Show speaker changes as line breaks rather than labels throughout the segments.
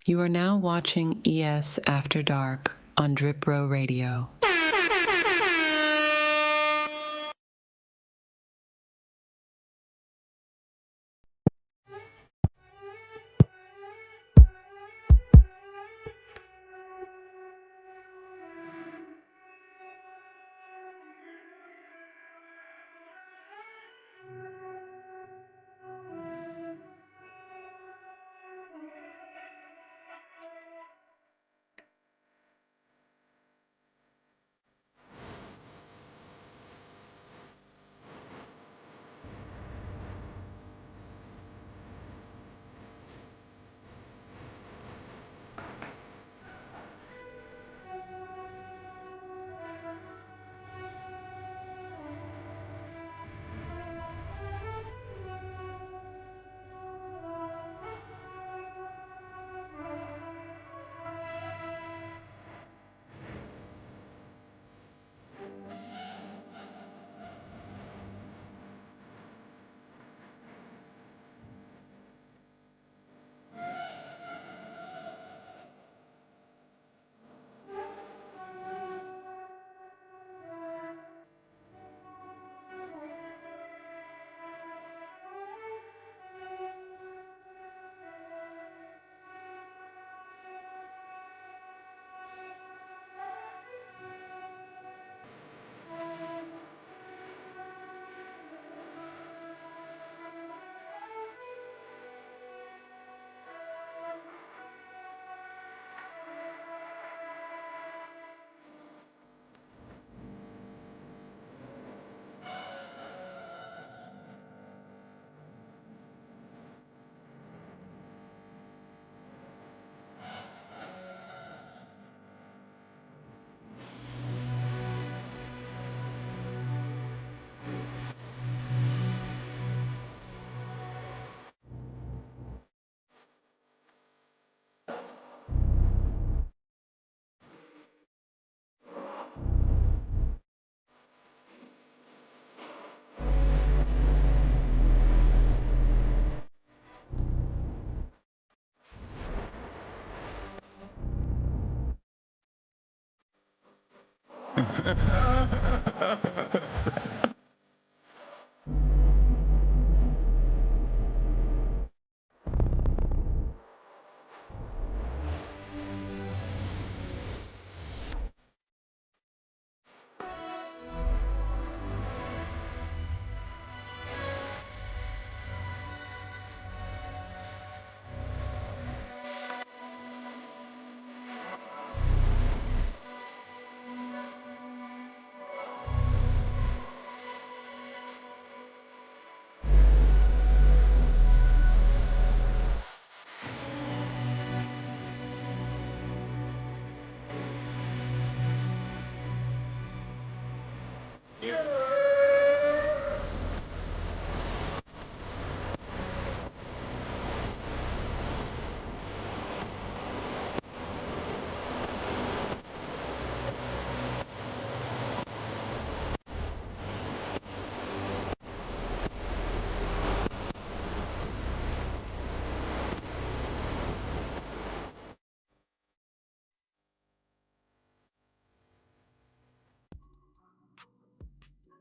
You are now watching ES After Dark on Drip Row Radio.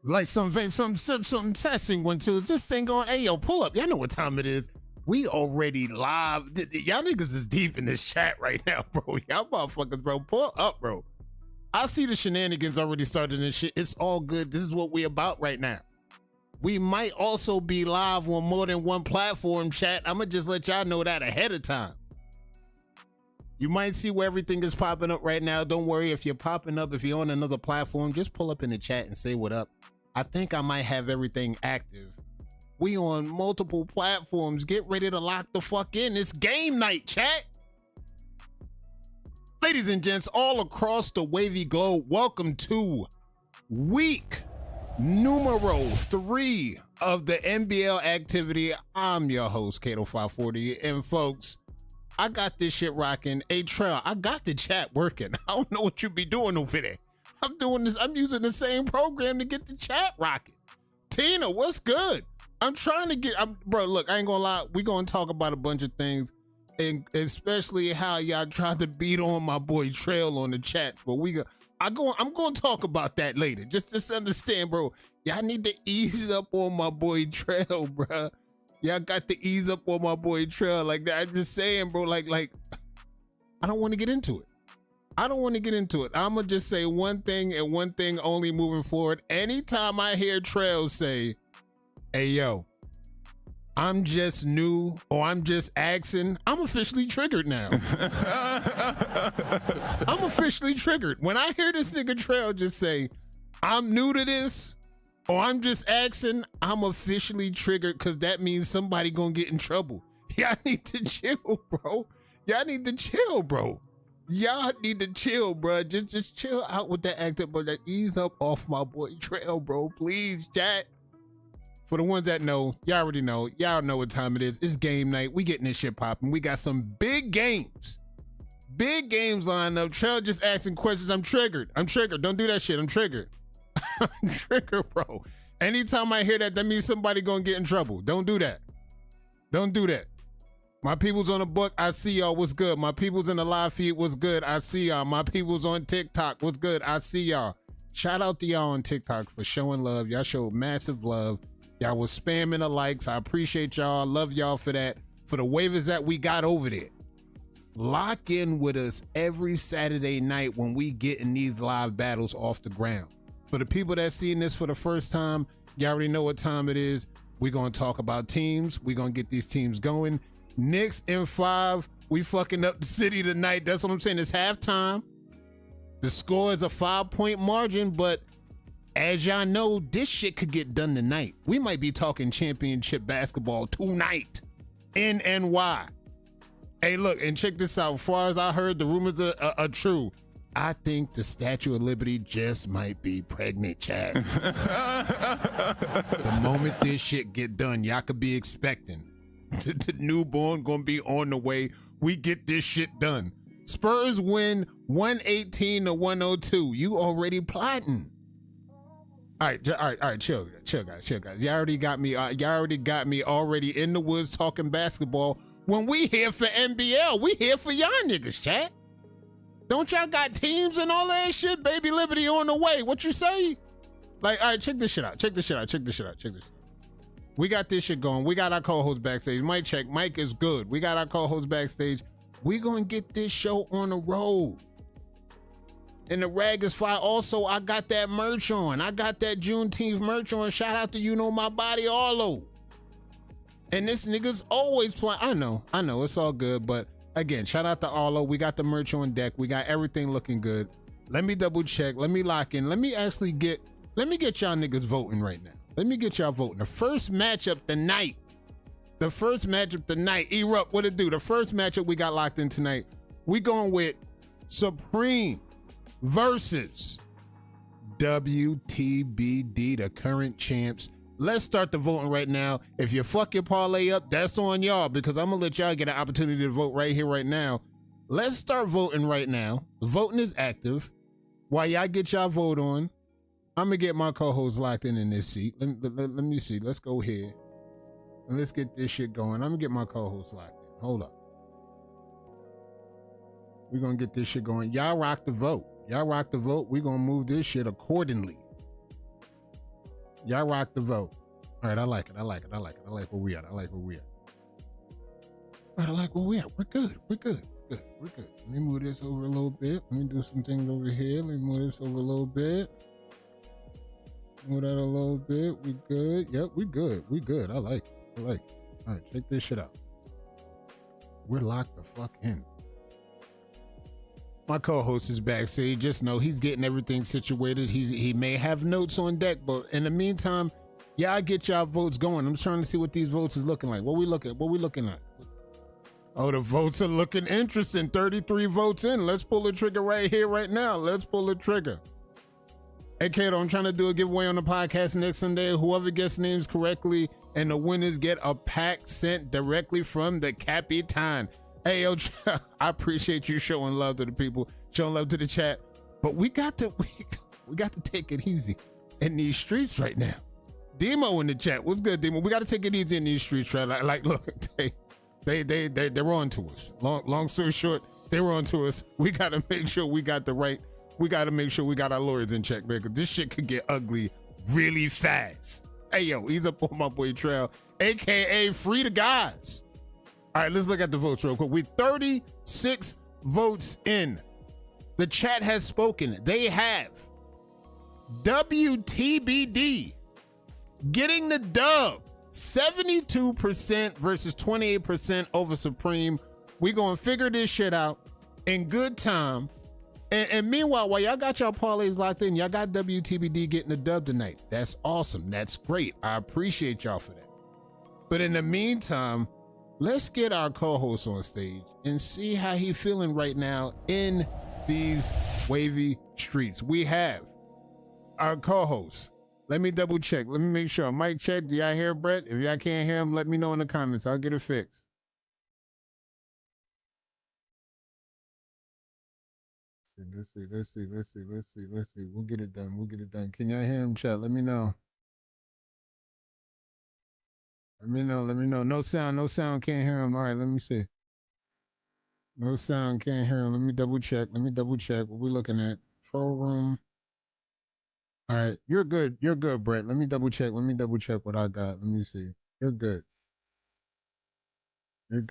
Like some vape, some sip, some testing 1 2. This thing going, hey yo, pull up. Y'all know what time it is. We already live. Y'all niggas is deep in this chat right now, bro. Y'all motherfuckers, bro. Pull up, bro. I see the shenanigans already started and shit. It's all good. This is what we about right now. We might also be live on more than one platform, chat. I'ma just let y'all know that ahead of time. You might see where everything is popping up right now. Don't worry if you're popping up, if you're on another platform, just pull up in the chat and say what up. I think I might have everything active. We on multiple platforms. Get ready to lock the fuck in. It's game night, chat. Ladies and gents, all across the wavy globe, welcome to week numero 3 of the NBL activity. I'm your host, Kato540. And folks, I got this shit rocking. Hey, Trail, I got the chat working. I don't know what you be doing over there. I'm doing this. I'm using the same program to get the chat rocking. Tina, what's good? I'm trying to get, bro, look, I ain't gonna lie. We gonna talk about a bunch of things, and especially how y'all tried to beat on my boy Trail on the chats. But I'm gonna talk about that later. Just understand, bro. Y'all need to ease up on my boy Trail, bro. Y'all got to ease up on my boy Trail like that. I'm just saying, bro, like, I don't want to get into it. I don't want to get into it. I'm going to just say one thing and one thing only moving forward. Anytime I hear Trail say, hey, yo, I'm just new or I'm just asking, I'm officially triggered now. I'm officially triggered. When I hear this nigga Trail just say, I'm new to this or I'm just asking, I'm officially triggered because that means somebody gonna get in trouble. Y'all need to chill, bro. Y'all need to chill, bro. Y'all need to chill, bro. Just chill out with that actor, but ease up off my boy Trail, bro. Please, chat. For the ones that know, y'all already know. Y'all know what time it is. It's game night. We getting this shit popping. We got some big games. Big games lined up. Trail just asking questions. I'm triggered. I'm triggered. Don't do that shit. I'm triggered. I'm triggered, bro. Anytime I hear that, that means somebody gonna get in trouble. Don't do that. Don't do that. My people's on the book, I see y'all, what's good? My people's in the live feed, what's good? I see y'all. My people's on TikTok, what's good? I see y'all. Shout out to y'all on TikTok for showing love. Y'all showed massive love. Y'all was spamming the likes. I appreciate y'all. Love y'all for that. For the waivers that we got over there. Lock in with us every Saturday night when we getting these live battles off the ground. For the people that seeing this for the first time, you already know what time it is. We're going to talk about teams. We're going to get these teams going. Knicks in 5. We fucking up the city tonight. That's what I'm saying. It's halftime. The score is a 5-point margin, but as y'all know, this shit could get done tonight. We might be talking championship basketball tonight in NY. Hey, look, and check this out. As far as I heard, the rumors are true. I think the Statue of Liberty just might be pregnant, Chad. The moment this shit get done, y'all could be expecting the newborn gonna be on the way. We get this shit done. Spurs win 118-102. You already plotting. All right, chill, guys. Y'all already got me already in the woods talking basketball. When we here for NBL, we here for y'all niggas, chat. Don't y'all got teams and all that shit? Baby Liberty on the way. What you say? Like, all right, check this shit out. We got this shit going. We got our co-host backstage. Mike check. Mike is good. We got our co-host backstage. We gonna get this show on the road. And the rag is fire. Also, I got that merch on. I got that Juneteenth merch on. Shout out to You Know My Body Arlo. And this nigga's always playing. I know, it's all good. But again, shout out to Arlo. We got the merch on deck. We got everything looking good. Let me double check. Let me lock in. Let me get y'all niggas voting right now. Let me get y'all voting. The first matchup tonight. Erupt, what it do? The first matchup we got locked in tonight. We going with Supreme versus WTBD, the current champs. Let's start the voting right now. If you fuck your parlay up, that's on y'all because I'm gonna let y'all get an opportunity to vote right here, right now. Let's start voting right now. Voting is active. While y'all get y'all vote on, I'm gonna get my co-host locked in this seat. Let me see. Let's go here. And let's get this shit going. I'm gonna get my co-host locked in. Hold up. We're gonna get this shit going. Y'all rock the vote. We're gonna move this shit accordingly. Y'all rock the vote. All right, I like it. I like where we at. All right, I like where we at. We're good. Let me move this over a little bit. Let me do some things over here. Let me move this over a little bit. Move that a little bit. We good. Yep, we good. I like it. All right, check this shit out. We're locked the fuck in. My co-host is backstage. Just know he's getting everything situated. He may have notes on deck, but in the meantime, y'all get y'all votes going. I'm trying to see what these votes is looking like. What we looking at? Oh, the votes are looking interesting. 33 votes in. Let's pull the trigger right here, right now. Let's pull the trigger. Hey, Kato, I'm trying to do a giveaway on the podcast next Sunday. Whoever gets names correctly and the winners get a pack sent directly from the Capitan. Hey, yo, I appreciate you showing love to the people, showing love to the chat. But we got to take it easy in these streets right now. Demo in the chat. What's good, Demo? We got to take it easy in these streets, right? Like look, they're on to us. Long story short, they were on to us. We got to make sure we got our lawyers in check, man, because this shit could get ugly really fast. Hey, yo, he's up on my boy Trail, AKA Free the Guys. All right, let's look at the votes real quick. We 36 votes in. The chat has spoken. They have WTBD getting the dub. 72% versus 28% over Supreme. We gonna figure this shit out in good time. And meanwhile, while y'all got y'all parlays locked in, y'all got WTBD getting the dub tonight. That's awesome. That's great. I appreciate y'all for that. But in the meantime, let's get our co-host on stage and see how he feeling right now in these wavy streets. We have our co-host. Let me double check. Let me make sure. Mic check. Do y'all hear Brett? If y'all can't hear him, let me know in the comments. I'll get it fixed. Let's see. We'll get it done. Can y'all hear him, chat? Let me know. Let me know. No sound. Can't hear him. All right, let me see. No sound, can't hear him. Let me double check. What we looking at? Control room. All right, you're good, Brett. Let me double check what I got. Let me see. You're good. Let me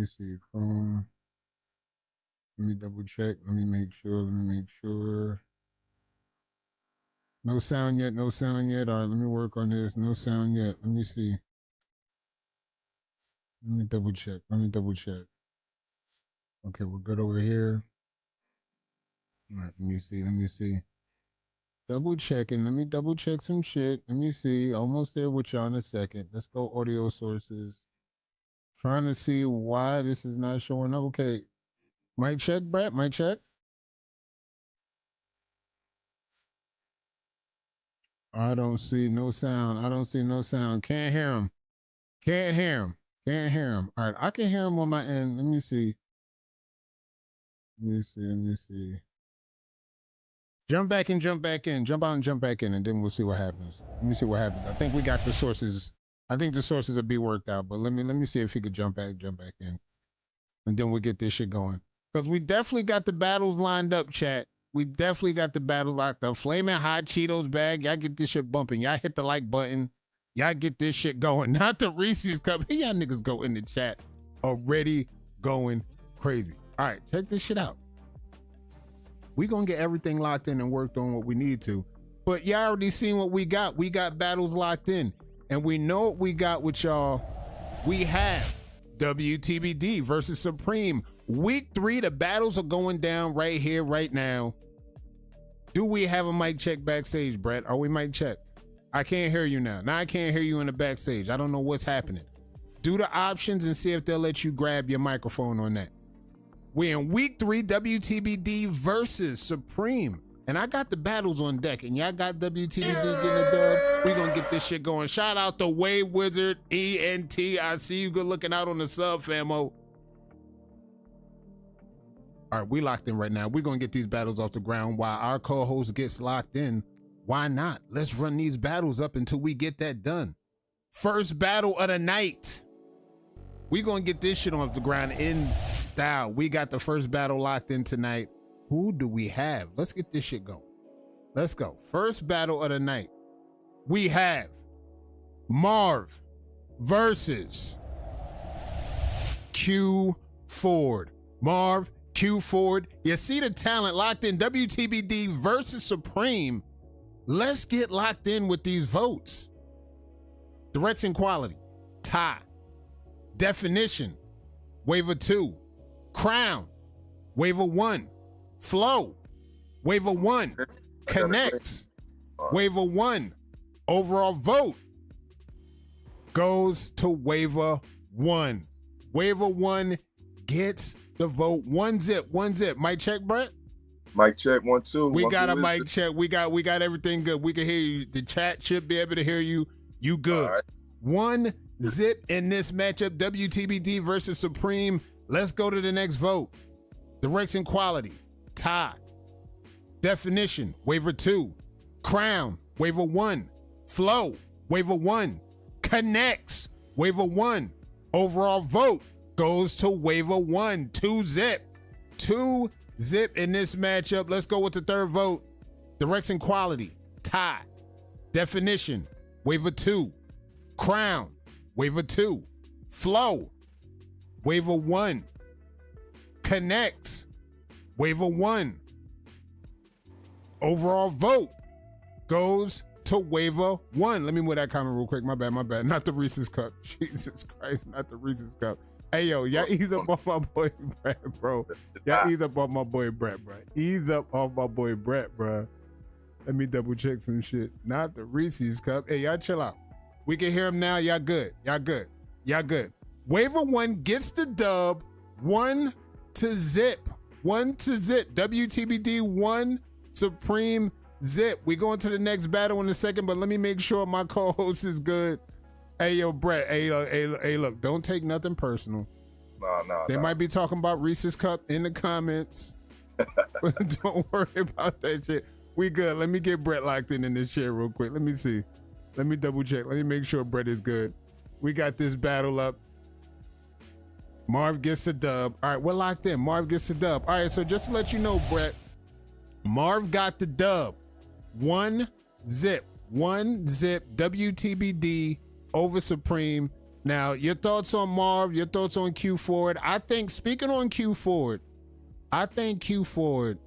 see. Phone. Let me double check. Let me make sure. No sound yet. All right, let me work on this. No sound yet. Let me see. Let me double check. Okay, we're good over here. All right, let me see. Double checking. Let me double check some shit. Let me see. Almost there with y'all in a second. Let's go audio sources. Trying to see why this is not showing up. Okay. Mic check, Brett. Mic check. I don't see no sound. Can't hear him. All right. I can hear him on my end. Let me see. Jump back in. Jump out and jump back in, and then we'll see what happens. I think we got the sources. I think the sources will be worked out, but let me see if he could jump back in. And then we'll get this shit going. Because we definitely got the battles lined up, chat. We definitely got the battle locked up. Flaming Hot Cheetos bag. Y'all get this shit bumping. Y'all hit the like button. Y'all get this shit going. Not the Reese's Cup. Y'all niggas go in the chat already going crazy. All right, check this shit out. We gonna get everything locked in and worked on what we need to. But y'all already seen what we got. We got battles locked in. And we know what we got with y'all. We have WTBD versus Supreme. Week 3, the battles are going down right here, right now. Do we have a mic check backstage, Brett? Are we mic checked? I can't hear you now. Now I can't hear you in the backstage. I don't know what's happening. Do the options and see if they'll let you grab your microphone on that. We're in week 3, WTBD versus Supreme. And I got the battles on deck, and y'all got WTBD getting the dub. We're gonna get this shit going. Shout out to Wave Wizard, ENT. I see you good looking out on the sub, famo. All right, we locked in right now. We're gonna get these battles off the ground while our co-host gets locked in. Why not? Let's run these battles up until we get that done. First battle of the night. We gonna get this shit off the ground in style. We got the first battle locked in tonight. Who do we have? Let's get this shit going. Let's go. First battle of the night. We have Marv versus Q Ford. Marv, Q Ford. You see the talent locked in. WTBD versus Supreme. Let's get locked in with these votes. Threats and quality. Tie. Definition. Waiver 2. Crown. Waiver 1. Flow. Waiver 1. Connects. Waiver 1. Overall vote goes to waiver 1. Waiver 1 gets the vote. One zip. Mic check, Brett.
Mic check, 1 2.
We
1,
got a
2,
mic check. We got everything good. We can hear you. The chat should be able to hear you. You good.
All right.
1 zip in this matchup, WTBD versus Supreme. Let's go to the next vote. Direction quality, tie. Definition, waiver 2. Crown, waiver 1. Flow, waiver 1. Connects, waiver 1. Overall vote goes to waiver 1. 2 zip. 2 zip in this matchup. Let's go with the third vote. Direction quality, tie. Definition, waiver 2. Crown, waiver 2. Flow, waiver 1. Connects, waiver 1. Overall vote goes to waiver 1. Let me move that comment real quick. My bad. Not the Reese's Cup. Jesus Christ, not the Reese's Cup. Hey, yo, y'all ease up on my boy Brett, bro. Y'all ease up on my boy Brett, bro. Ease up on my boy Brett, bro. Let me double check some shit. Not the Reese's Cup. Hey, y'all chill out. We can hear him now. Y'all good. Y'all good. Y'all good. Waiver 1 gets the dub. 1 to zip. 1 to zip. WTBD 1. Supreme zip. We going to the next battle in a second, but let me make sure my co-host is good. Hey, yo, Brett. Hey, look, don't take nothing personal.
No.
They might be talking about Reese's Cup in the comments. But don't worry about that shit. We good. Let me get Brett locked in this chair real quick. Let me see. Let me double check. Let me make sure Brett is good. We got this battle up. Marv gets the dub. All right, we're locked in. Marv gets the dub. All right, so just to let you know, Brett, Marv got the dub. 1 zip. 1 zip. WTBD over Supreme. Now, your thoughts on Marv, your thoughts on Q Forward. I think, speaking on Q Forward, I think Q Forward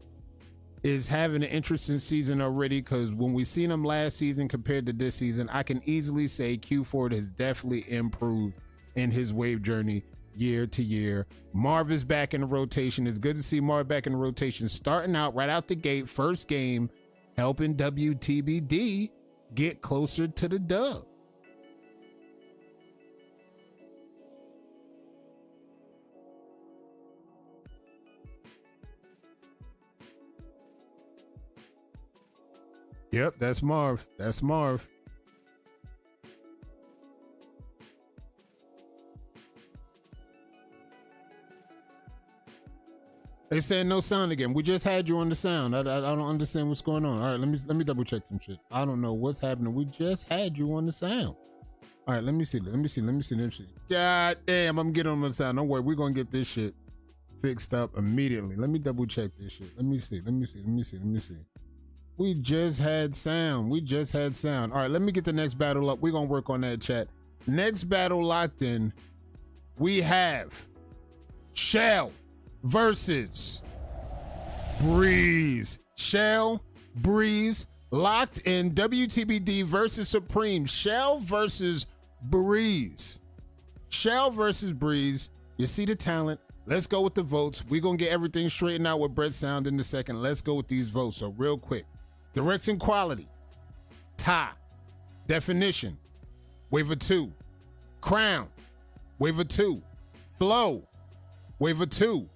is having an interesting season already, because when we seen him last season compared to this season, I can easily say Q Forward has definitely improved in his wave journey year to year. Marv is back in the rotation. It's good to see Marv back in the rotation, starting out right out the gate, first game, helping WTBD get closer to the dub. Yep, that's Marv. That's Marv. They said no sound again. We just had you on the sound. I don't understand what's going on. All right, let me double check some shit. I don't know what's happening. We just had you on the sound. All right, let me see. God damn, I'm getting on the sound. Don't worry, we're gonna get this shit fixed up immediately. Let me double check this shit. Let me see. We just had sound. All right, let me get the next battle up. We're gonna work on that, chat. Next battle locked in. We have Shell versus Breeze. Shell, Breeze, locked in. WTBD versus Supreme. Shell versus Breeze. Shell versus Breeze. You see the talent. Let's go with the votes. We're going to get everything straightened out with Brett Sound in a second. Let's go with these votes. So real quick. Direction quality. Tie. Definition. Waiver 2. Crown. Waiver 2. Flow. Waiver 2.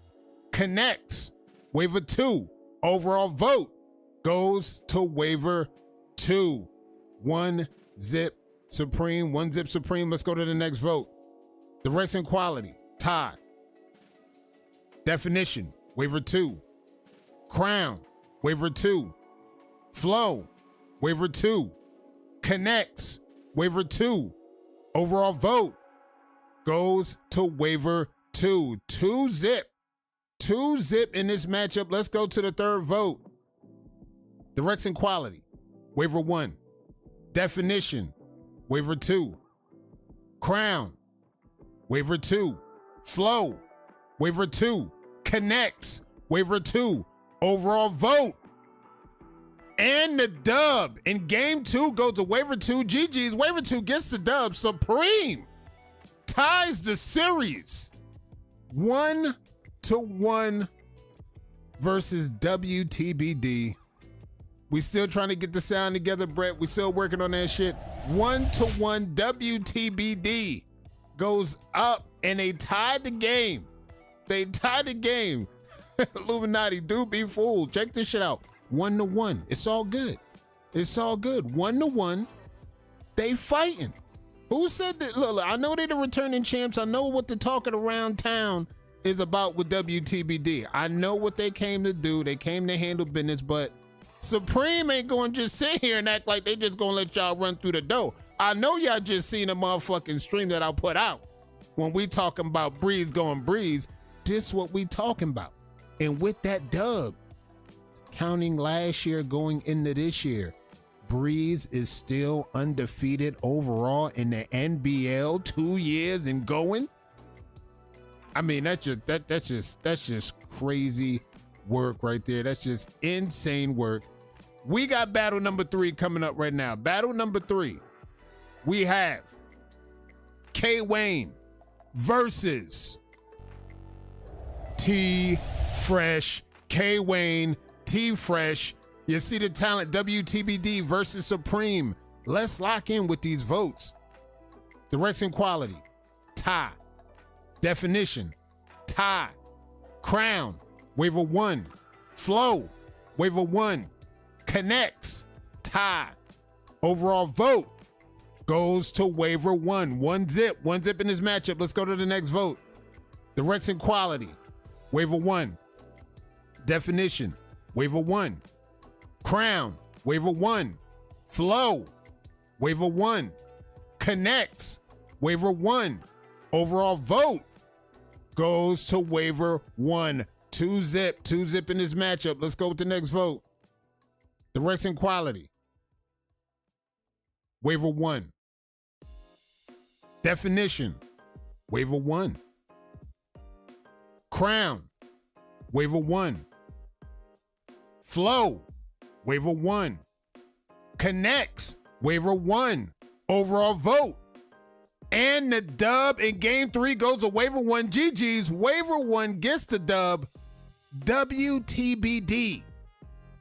Connects. Waiver 2. Overall vote goes to waiver 2. 1 zip Supreme. 1 zip Supreme. Let's go to the next vote. Direction quality. Tie. Definition. Waiver 2. Crown. Waiver 2. Flow. Waiver 2. Connects. Waiver 2. Overall vote goes to waiver 2. 2 zip. 2 zip in this matchup. Let's go to the third vote. Direction quality. Waiver 1. Definition. Waiver 2. Crown. Waiver 2. Flow. Waiver 2. Connects. Waiver 2. Overall vote. And the dub in game 2 goes to waiver 2. GG's. Waiver 2 gets the dub. Supreme ties the series 1-1 versus WTBD. We still trying to get the sound together, Brett. We still working on that shit. 1-1 WTBD goes up and they tied the game. Illuminati do be fooled. Check this shit out. 1-1. It's all good. It's all good. 1-1. They fighting. Who said that? Look, I know they're the returning champs. I know what the talking around town is about with WTBD. I know what they came to do. They came to handle business, but Supreme ain't gonna just sit here and act like they just gonna let y'all run through the door. I know y'all just seen a motherfucking stream that I put out. When we talking about Breeze going Breeze, this what we talking about. And with that dub, counting last year going into this year, Breeze is still undefeated overall in the NBL 2 years and going. I mean, that's just crazy work right there. That's just insane work. We got battle number 3 coming up right now. Battle number 3, we have K Wayne versus T Fresh. K Wayne, T Fresh. You see the talent, WTBD versus Supreme. Let's lock in with these votes. Direction quality, tie. Definition, tie. Crown, waiver 1. Flow, waiver 1. Connects, tie. Overall vote goes to waiver 1. 1 zip in this matchup. Let's go to the next vote. Direction quality, waiver 1. Definition, waiver 1. Crown, waiver 1. Flow, waiver 1. Connects, waiver 1. Overall vote goes to waiver 1. 2 zip in this matchup. Let's go with the next vote. Direction quality, waiver 1. Definition, waiver 1. Crown, waiver 1. Flow, waiver 1. Connects, waiver 1. Overall vote. And the dub in game 3 goes to waiver 1. GG's. Waiver 1 gets the dub. WTBD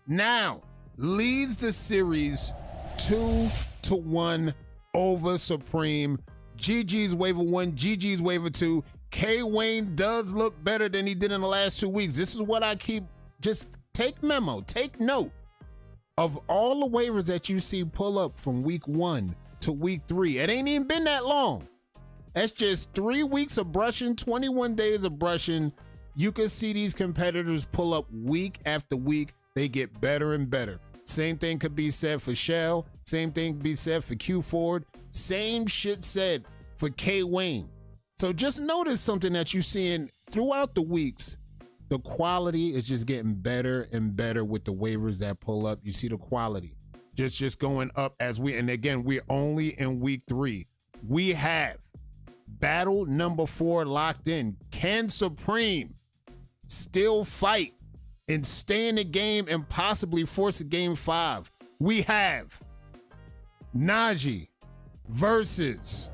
now leads the series 2-1 over Supreme. GG's waiver 1, GG's waiver 2. K Wayne does look better than he did in the last 2 weeks. This is what I keep, just take memo, take note of all the waivers that you see pull up from week 1 to week 3. It ain't even been that long. That's just 3 weeks of brushing, 21 days of brushing. You can see these competitors pull up week after week. They get better and better. Same thing could be said for Shell. Same thing could be said for Q Ford. Same shit said for K Wayne. So just notice something that you're seeing throughout the weeks. The quality is just getting better and better with the waivers that pull up. You see the quality just going up and again, we're only in week 3. We have battle number 4 locked in. Can Supreme still fight and stay in the game and possibly force a game 5? We have Najee versus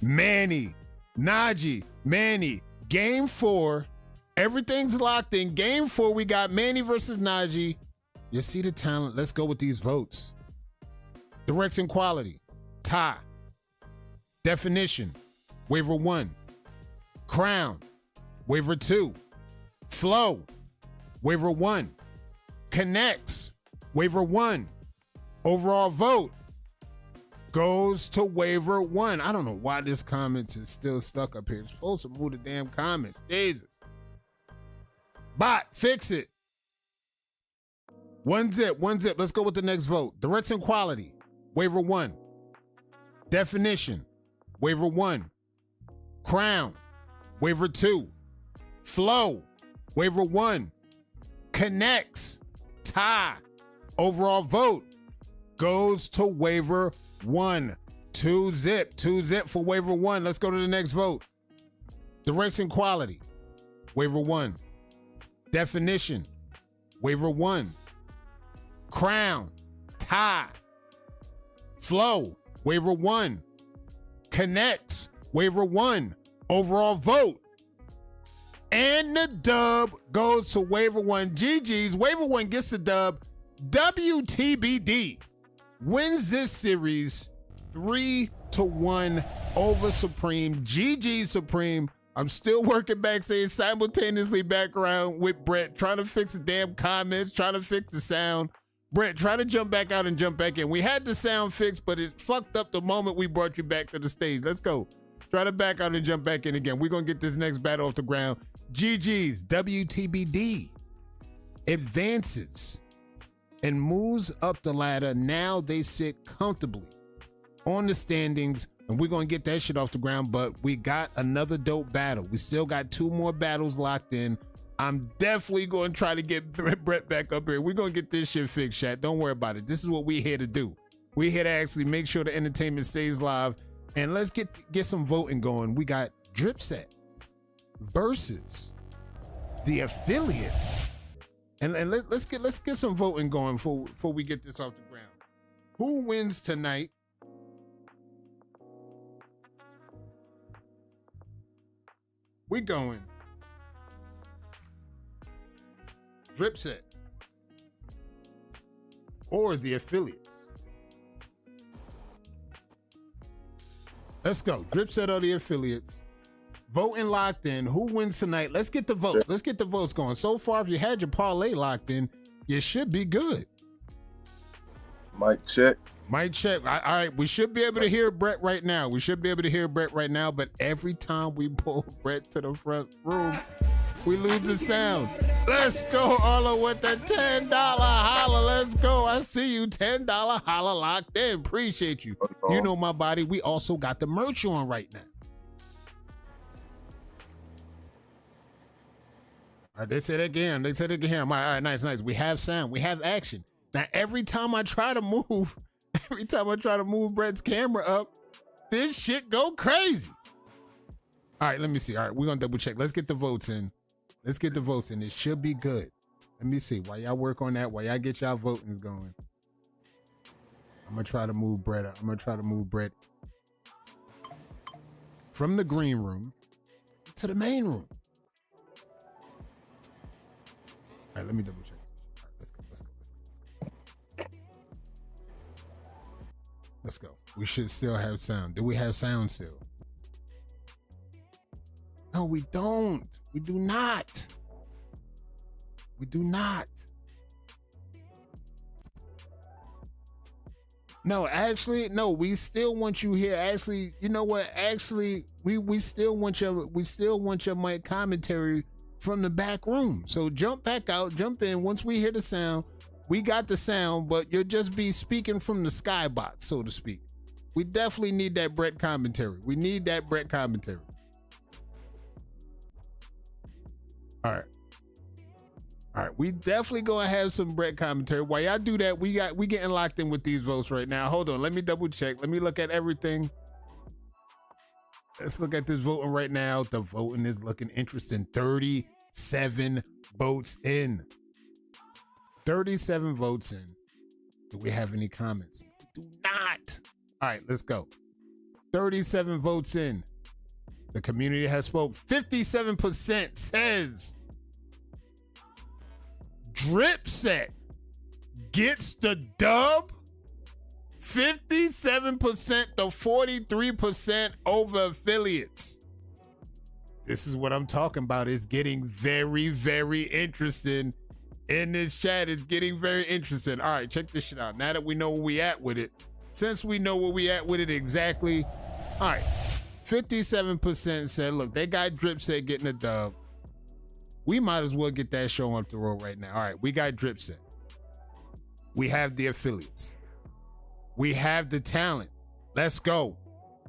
Manny. Najee, Manny, game 4. Everything's locked in. Game 4, we got Manny versus Najee. You see the talent. Let's go with these votes. Direction quality, tie. Definition, waiver 1. Crown, waiver 2. Flow, waiver 1. Connects, waiver 1. Overall vote goes to waiver 1. I don't know why this comments is still stuck up here. It's supposed to move the damn comments. Jesus. Bot, fix it. 1 zip. Let's go with the next vote. Direction quality, waiver 1. Definition, waiver 1. Crown, waiver 2. Flow, waiver 1. Connects, tie. Overall vote goes to waiver 1. 2 zip for waiver 1. Let's go to the next vote. Direction quality, waiver 1. Definition, waiver 1. Crown, tie. Flow, waiver 1. Connects, waiver 1. Overall vote. And the dub goes to waiver 1. GG's. Waiver 1 gets the dub. WTBD wins this series 3-1 over Supreme. GG Supreme. I'm still working backstage simultaneously background with Brett, trying to fix the damn comments, trying to fix the sound. Brett, try to jump back out and jump back in. We had the sound fixed, but it fucked up the moment we brought you back to the stage. Let's go. Try to back out and jump back in again. We're going to get this next battle off the ground. GG's WTBD advances and moves up the ladder. Now they sit comfortably on the standings, and we're going to get that shit off the ground, but we got another dope battle. We still got 2 more battles locked in. I'm definitely going to try to get Brett back up here. We're going to get this shit fixed, chat. Don't worry about it. This is what we're here to do. We're here to actually make sure the entertainment stays live, and let's get some voting going. We got Dripset versus the affiliates. And let's get some voting going before we get this off the ground. Who wins tonight? We going Dripset or the affiliates? Let's go. Dripset or the affiliates. Voting locked in. Who wins tonight? Let's get the votes. Let's get the votes going. So far, if you had your parlay locked in, you should be good.
Mic check.
Mic check. All right, we should be able to hear Brett right now. But every time we pull Brett to the front room, we lose the sound. Let's go, Arlo, with the $10 holla. Let's go. I see you. $10 holla locked in. Appreciate you. You know my body. We also got the merch on right now. All right, they said it again. All right, nice. We have sound. We have action. Now, every time I try to move Brett's camera up, this shit go crazy. All right, let me see. All right, we're going to double check. Let's get the votes in. It should be good. Let me see. While y'all work on that, while y'all get y'all voting going, I'm going to try to move Brett up. From the green room to the main room. All right, let me double check. All right, let's go. We should still have sound. Do we have sound still? No, we don't. We do not. No, actually, no, we still want you here. Actually, you know what? Actually, we still want your mic commentary from the back room. So jump back out, jump in. Once we hear the sound, we got the sound, but you'll just be speaking from the skybox, so to speak. We definitely need that Brett commentary. All right. We definitely gonna have some Brett commentary. While y'all do that, we getting locked in with these votes right now. Hold on, let me double check. Let me look at everything. Let's look at this voting right now. The voting is looking interesting. 37 votes in. 37 votes in. Do we have any comments? We do not. All right, let's go. 37 votes in. The community has spoke. 57% says Dripset gets the dub. 57% to 43% over affiliates. This is what I'm talking about. It's getting very, very interesting in this chat. It's getting very interesting. All right, check this shit out. Now that we know where we at with it, since we know where we at with it exactly, all right, 57% said, look, they got Dripset getting a dub. We might as well get that show up the road right now. All right, we got Dripset. We have the affiliates. We have the talent. Let's go.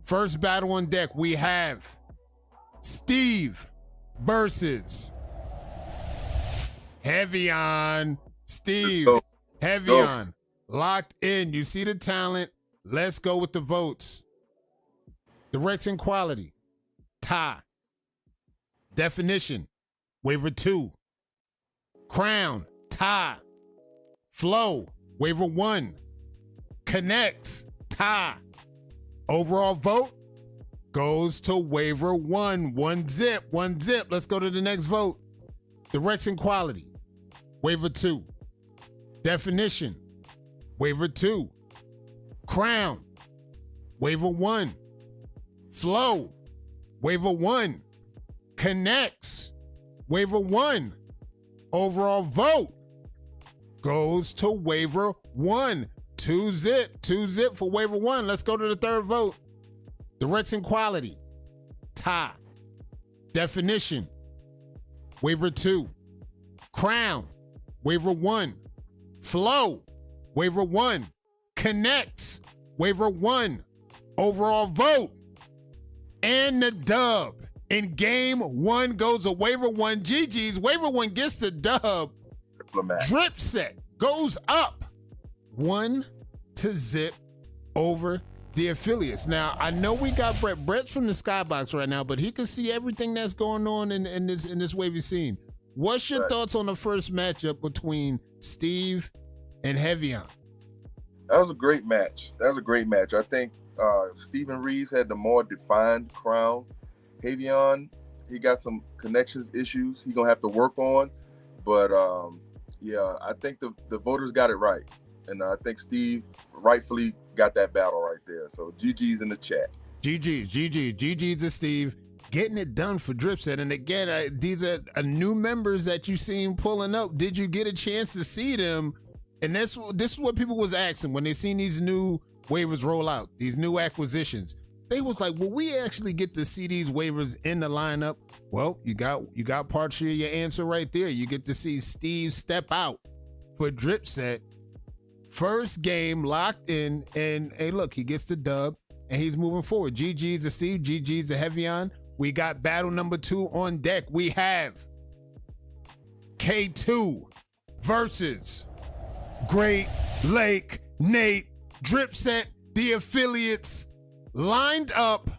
First battle on deck, we have Steve versus Heavy On. Steve, Heavy On. Locked in. You see the talent. Let's go with the votes. Direction quality. Tie. Definition. Waiver 2. Crown. Tie. Flow. Waiver 1. Connects. Tie. Overall vote goes to waiver 1. One zip. Let's go to the next vote. Direction quality. Waiver 2. Definition. Waiver 2. Crown. Waiver 1. Flow. Waiver 1. connects. Waiver 1. Overall vote goes to waiver 1. 2-zip for waiver 1. Let's go to the third vote. Direction quality, tie. Definition, waiver 2. Crown, waiver 1. Flow, waiver 1. Connects, waiver 1. Overall vote. And the dub in game 1 goes to waiver 1. GG's. Waiver 1 gets the dub. Drip set goes up 1-0 over the affiliates. Now, I know we got Brett. Brett's from the skybox right now, but he can see everything that's going on in this wavy scene. What's your thoughts on the first matchup between Steve and Heavyon?
That was a great match. I think Steven Reeves had the more defined crown. Heavyon, he got some connections issues he gonna have to work on. But yeah, I think the voters got it right. And I think Steve rightfully got that battle right there. So GG's in the chat.
GG's to Steve. Getting it done for Dripset. And again, these are new members that you seen pulling up. Did you get a chance to see them? And this is what people was asking when they seen these new waivers roll out, these new acquisitions. They was like, will we actually get to see these waivers in the lineup? Well, you got partially your answer right there. You get to see Steve step out for Dripset. First game locked in, and hey, look, he gets the dub, and he's moving forward. GG's to Steve, GG's to Heavyon. We got battle number 2 on deck. We have K2 versus Great Lake Nate. Dripset, the affiliates lined up.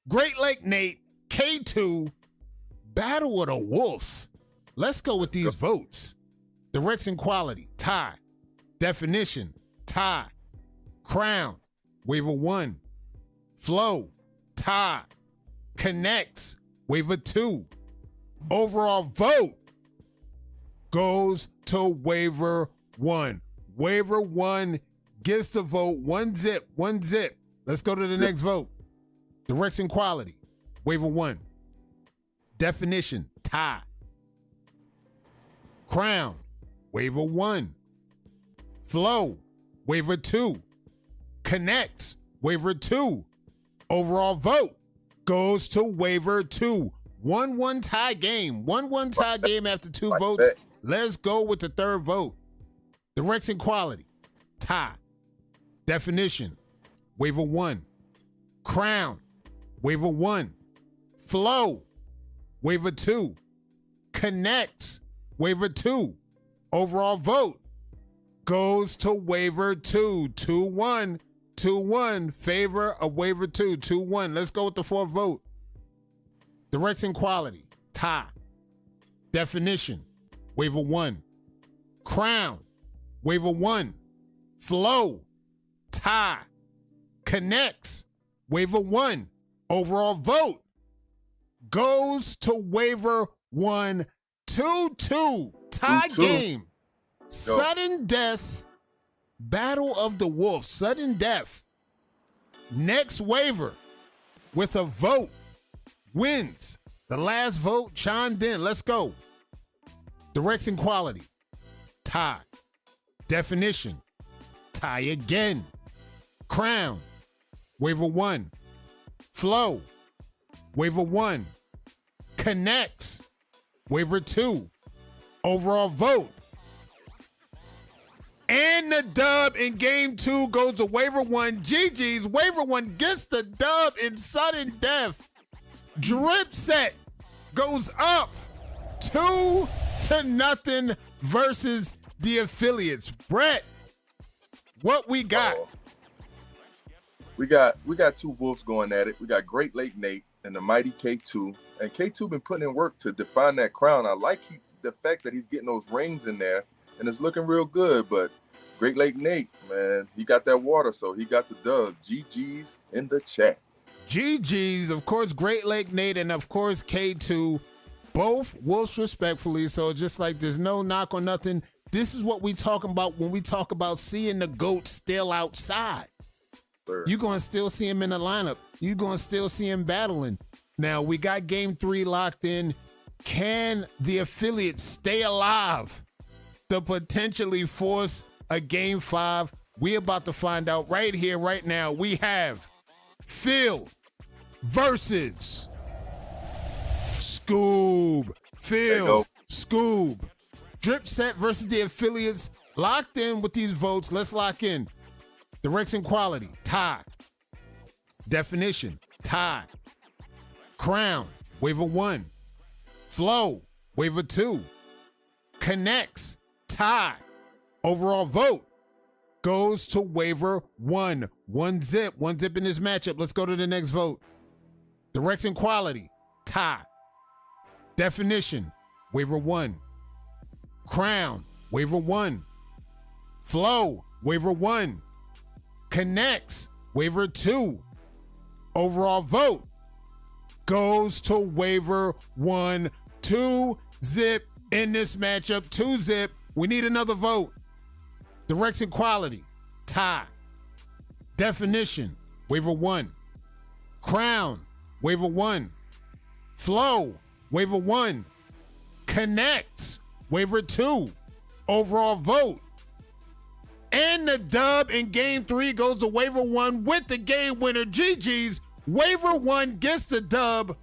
Great Lake Nate, K2, battle of the wolves. Let's go with these votes. Direction quality, tie. Definition, tie. Crown, waiver 1. Flow, tie. Connects, waiver 2. Overall vote goes to waiver 1. Waiver 1 gets the vote. 1-0. Let's go to the next vote. Direction quality, waiver 1. Definition, tie. Crown, waiver 1. Flow, waiver 2. Connects, waiver 2. Overall vote goes to waiver 2. 1-1 tie game. 1-1 tie game after 2 votes. Let's go with the third vote. Direction quality, tie. Definition, waiver 1. Crown, waiver 1. Flow, waiver 2. Connects, waiver 2. Overall vote goes to waiver 2. 2-1. 2-1. Favor of waiver 2. 2-1. Let's go with the fourth vote. Direction quality, tie. Definition, waiver 1. Crown, waiver 1. Flow, tie. Connects, waiver 1. Overall vote goes to waiver 1. 2-2. Tie
2-2.
game. Sudden death. Battle of the Wolves. Sudden death. Next waiver with a vote wins. The last vote chimed in. Let's go. Direction quality, tie. Definition, tie again. Crown, waiver 1. Flow, waiver 1. Connects, waiver 2. Overall vote. And the dub in game 2 goes to waiver 1. GG's. Waiver 1 gets the dub in sudden death. Dripset goes up 2-0 versus the affiliates. Brett, what we got?
We got 2 wolves going at it. We got Great Lake Nate and the mighty K2. And K2 been putting in work to define that crown. I like the fact that he's getting those rings in there, and it's looking real good. But Great Lake Nate, man, he got that water, so he got the dub. GG's in the chat.
GG's, of course, Great Lake Nate, and of course, K2, both wolves respectfully. So just like there's no knock on nothing. This is what we talking about when we talk about seeing the GOAT still outside.
Sir.
You're going to still see him in the lineup. You're going to still see him battling. Now, we got game 3 locked in. Can the affiliates stay alive to potentially force a game 5? We about to find out right here, right now. We have Phil versus Scoob. Phil, Scoob. Drip Set versus the affiliates. Locked in with these votes. Let's lock in. Direction quality, tie. Definition, tie. Crown, waiver 1. Flow, waiver 2. Connects, tie. Overall vote goes to waiver 1. 1 zip in this matchup. Let's go to the next vote. Direction quality, tie. Definition, waiver 1. Crown, waiver 1. Flow, waiver 1. Connects, waiver 2. Overall vote goes to waiver 1. 2 zip in this matchup. 2 zip. We need another vote. Direction quality, tie. Definition, waiver 1. Crown, waiver 1. Flow, waiver 1. Connects, waiver 2. Overall vote. And the dub in game 3 goes to waiver 1 with the game winner. GG's. Waiver 1 gets the dub.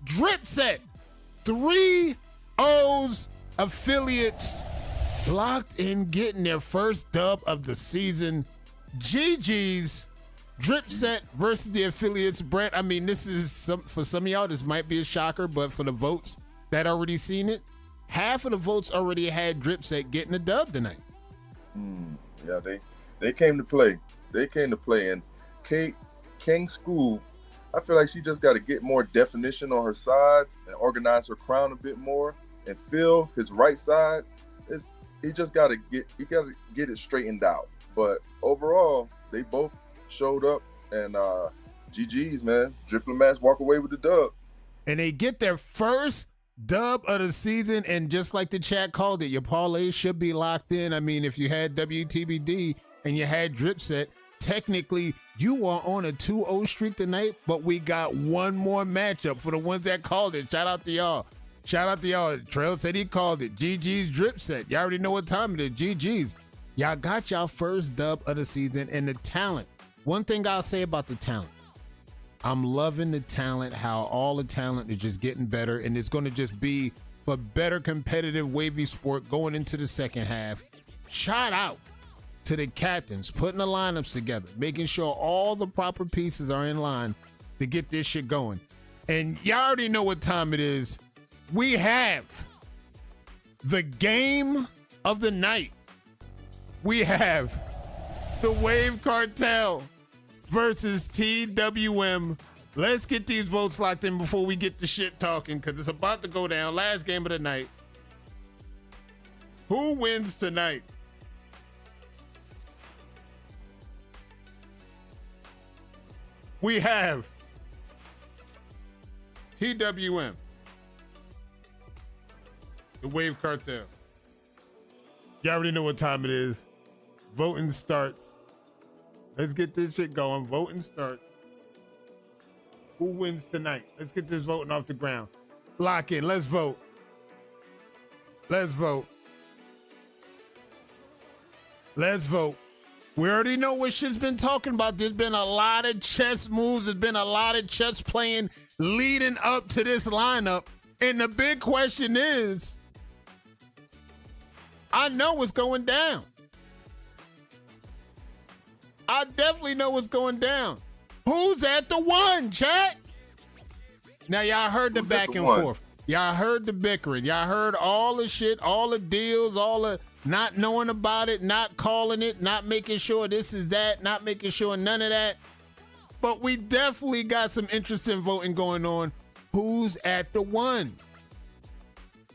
Drip Set. 3 O's affiliates locked in getting their first dub of the season. GG's. Drip Set versus the affiliates. Brett, I mean, this is for some of y'all, this might be a shocker, but for the votes that already seen it, half of the votes already had Drip Set getting a dub tonight.
Yeah, they came to play. They came to play. And King School, I feel like she just got to get more definition on her sides and organize her crown a bit more. And Phil, his right side, he just got to get it straightened out. But overall, they both showed up, and GG's, man. Diplomats walk away with the dub.
And they get their first dub of the season, and just like the chat called it, your parlay should be locked in. I mean, if you had WTBD and you had Drip Set, technically you are on a 2-0 streak tonight, but we got one more matchup for the ones that called it. Shout out to y'all. Shout out to y'all. Trail said he called it. GG's Drip Set. Y'all already know what time it is. GG's. Y'all got y'all first dub of the season, and the talent. One thing I'll say about the talent, I'm loving the talent, how all the talent is just getting better, and it's going to just be for better competitive wavy sport going into the second half. Shout out to the captains putting the lineups together, making sure all the proper pieces are in line to get this shit going. And y'all already know what time it is. We have the game of the night. We have the Wave Cartel versus TWM. Let's get these votes locked in before we get the shit talking, because it's about to go down. Last game of the night. Who wins tonight? We have TWM, the Wave Cartel. You already know what time it is. Voting starts. Let's get this shit going. Voting starts. Who wins tonight? Let's get this voting off the ground. Lock in. Let's vote. Let's vote. Let's vote. We already know what shit's been talking about. There's been a lot of chess moves. There's been a lot of chess playing leading up to this lineup. And the big question is, I know what's going down. I definitely know what's going down. Who's at the one, chat? Now, y'all heard the back and forth. Y'all heard the bickering. Y'all heard all the shit, all the deals, all the not knowing about it, not calling it, not making sure this is that, not making sure none of that. But we definitely got some interesting voting going on. Who's at the one?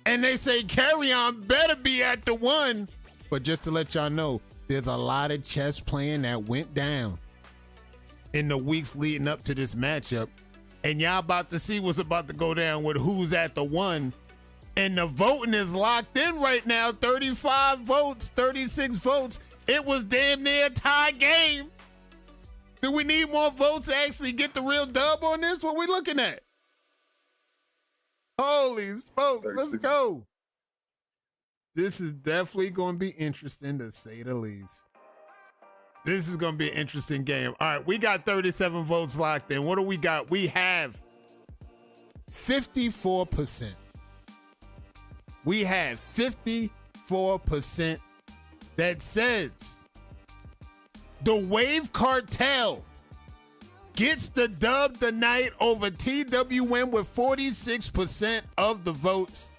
And they say Carry On better be at the one. But just to let y'all know, there's a lot of chess playing that went down in the weeks leading up to this matchup. And y'all about to see what's about to go down with who's at the one. And the voting is locked in right now. 35 votes, 36 votes. It was damn near a tie game. Do we need more votes to actually get the real dub on this? What we looking at? Holy smokes, let's
36.
go. This is definitely going to be interesting, to say the least. This is going to be an interesting game. All right, we got 37 votes locked in. What do we got? We have 54%. We have 54% that says the Wave Cartel gets the dub tonight over TWM with 46% of the votes.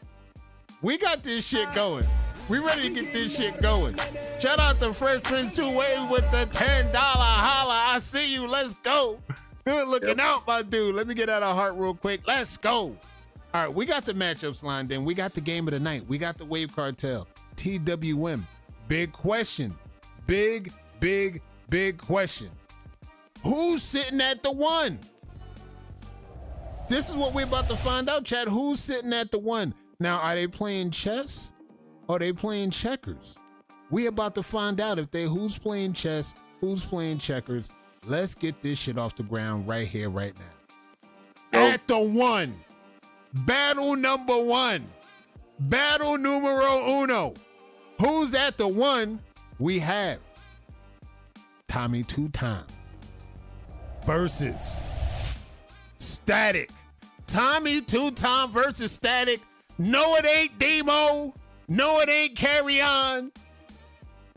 We got this shit going. We ready to get this shit going. Shout out to Fresh Prince 2 Wave with the $10 holla. I see you. Let's go. Good looking out, my dude. Let me get out of heart real quick. Let's go. All right, we got the matchups lined in. We got the game of the night. We got the Wave Cartel. TWM. Big question. Big question. Who's sitting at the one? This is what we're about to find out, Chad. Who's sitting at the one? Now, are they playing chess or are they playing checkers? We about to find out who's playing chess, who's playing checkers. Let's get this shit off the ground right here, right now. At the one. Battle number one. Battle numero uno. Who's at the one? We have Tommy Two Time versus Static. Tommy Two Time versus Static. No, it ain't Demo. No, it ain't Carry On.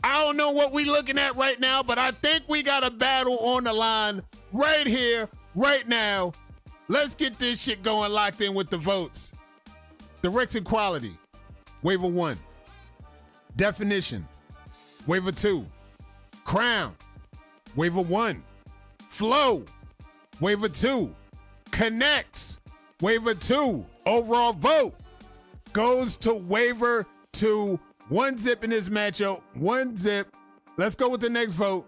I don't know what we looking at right now, but I think we got a battle on the line right here, right now. Let's get this shit going, locked in with the votes. Direction quality, waiver 1. Definition, waiver 2. Crown, waiver 1. Flow, waiver 2. Connects, waiver 2. Overall vote goes to waiver 2. 1 zip in this matchup. 1 zip. Let's go with the next vote.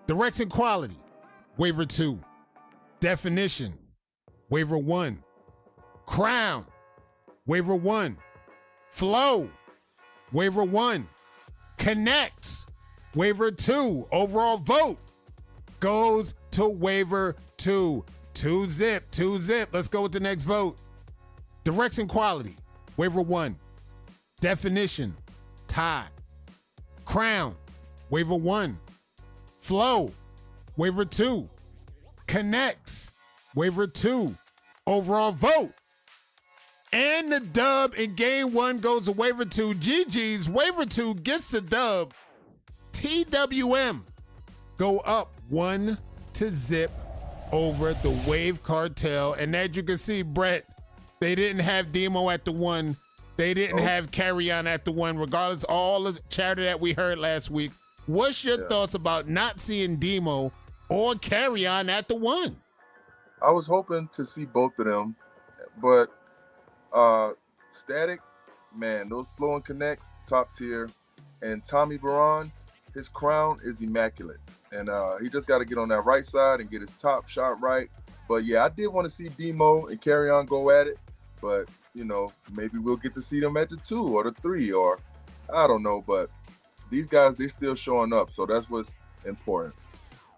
Direction quality, waiver 2. Definition, waiver 1. Crown, waiver 1. Flow, waiver 1. Connects, waiver 2. Overall vote goes to waiver 2. 2 zip, 2 zip. Let's go with the next vote. Direction quality, waiver 1. Definition, tie. Crown, waiver 1. Flow, waiver 2. Connects, waiver 2. Overall vote. And the dub in game 1 goes to waiver 2. GG's, waiver 2 gets the dub. TWM go up 1 to zip over the Wave Cartel. And as you can see, Brett, they didn't have Demo at the 1. They didn't have Carry On at the 1, regardless of all the chatter that we heard last week. What's your thoughts about not seeing Demo or Carry On at the 1?
I was hoping to see both of them, but Static, man, those flow and connects, top tier. And Tommy Baron, his crown is immaculate. And he just got to get on that right side and get his top shot right. But yeah, I did want to see Demo and Carry On go at it, but you know, maybe we'll get to see them at the 2 or the 3, or I don't know. But these guys, they still showing up, so that's what's important.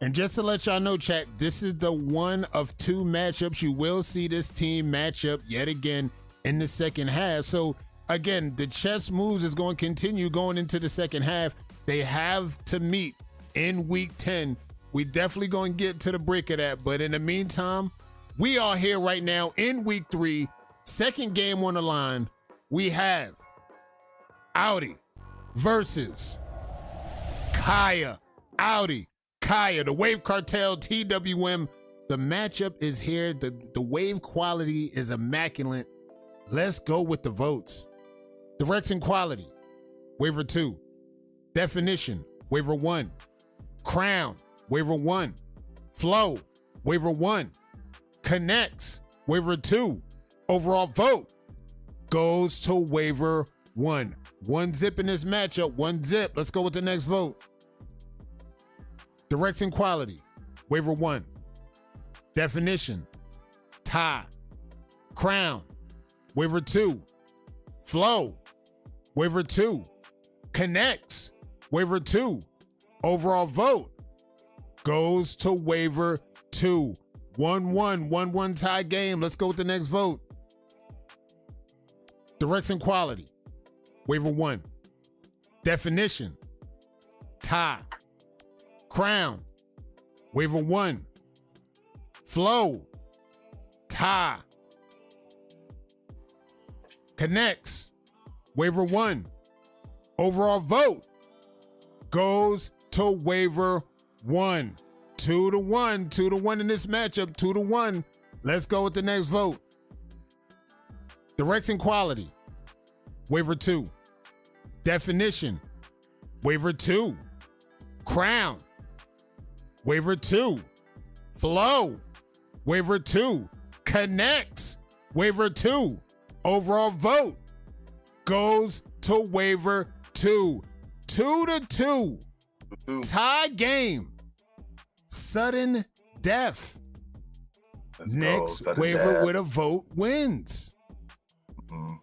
And just to let y'all know, chat, this is the 1 of 2 matchups. You will see this team match up yet again in the second half. So again, the chess moves is going to continue going into the second half. They have to meet in week 10. We definitely going to get to the break of that. But in the meantime, we are here right now in week 3. Second game on the line, we have Audi versus Kaya. Audi, Kaya, the Wave Cartel, TWM. The matchup is here. The wave quality is immaculate. Let's go with the votes. Direction quality, waiver 2. Definition, waiver 1. Crown, waiver 1. Flow, waiver 1. Connects, waiver 2. Overall vote goes to waiver 1. 1 zip in this matchup. 1 zip. Let's go with the next vote. Direction quality, waiver 1. Definition, tie. Crown, waiver 2. Flow, waiver 2. Connects, waiver 2. Overall vote goes to waiver 2. 1-1, 1-1 tie game. Let's go with the next vote. Direction quality, waiver 1. Definition, tie. Crown, waiver 1. Flow, tie. Connects, waiver 1. Overall vote goes to waiver 1. 2-1, 2-1 in this matchup, 2-1. Let's go with the next vote. Direction quality, waiver 2. Definition, waiver 2. Crown, waiver 2. Flow, waiver 2. Connects, waiver 2. Overall vote goes to waiver 2. 2-2. Tie game. Sudden death. Next waiver with a vote wins. Mm-hmm.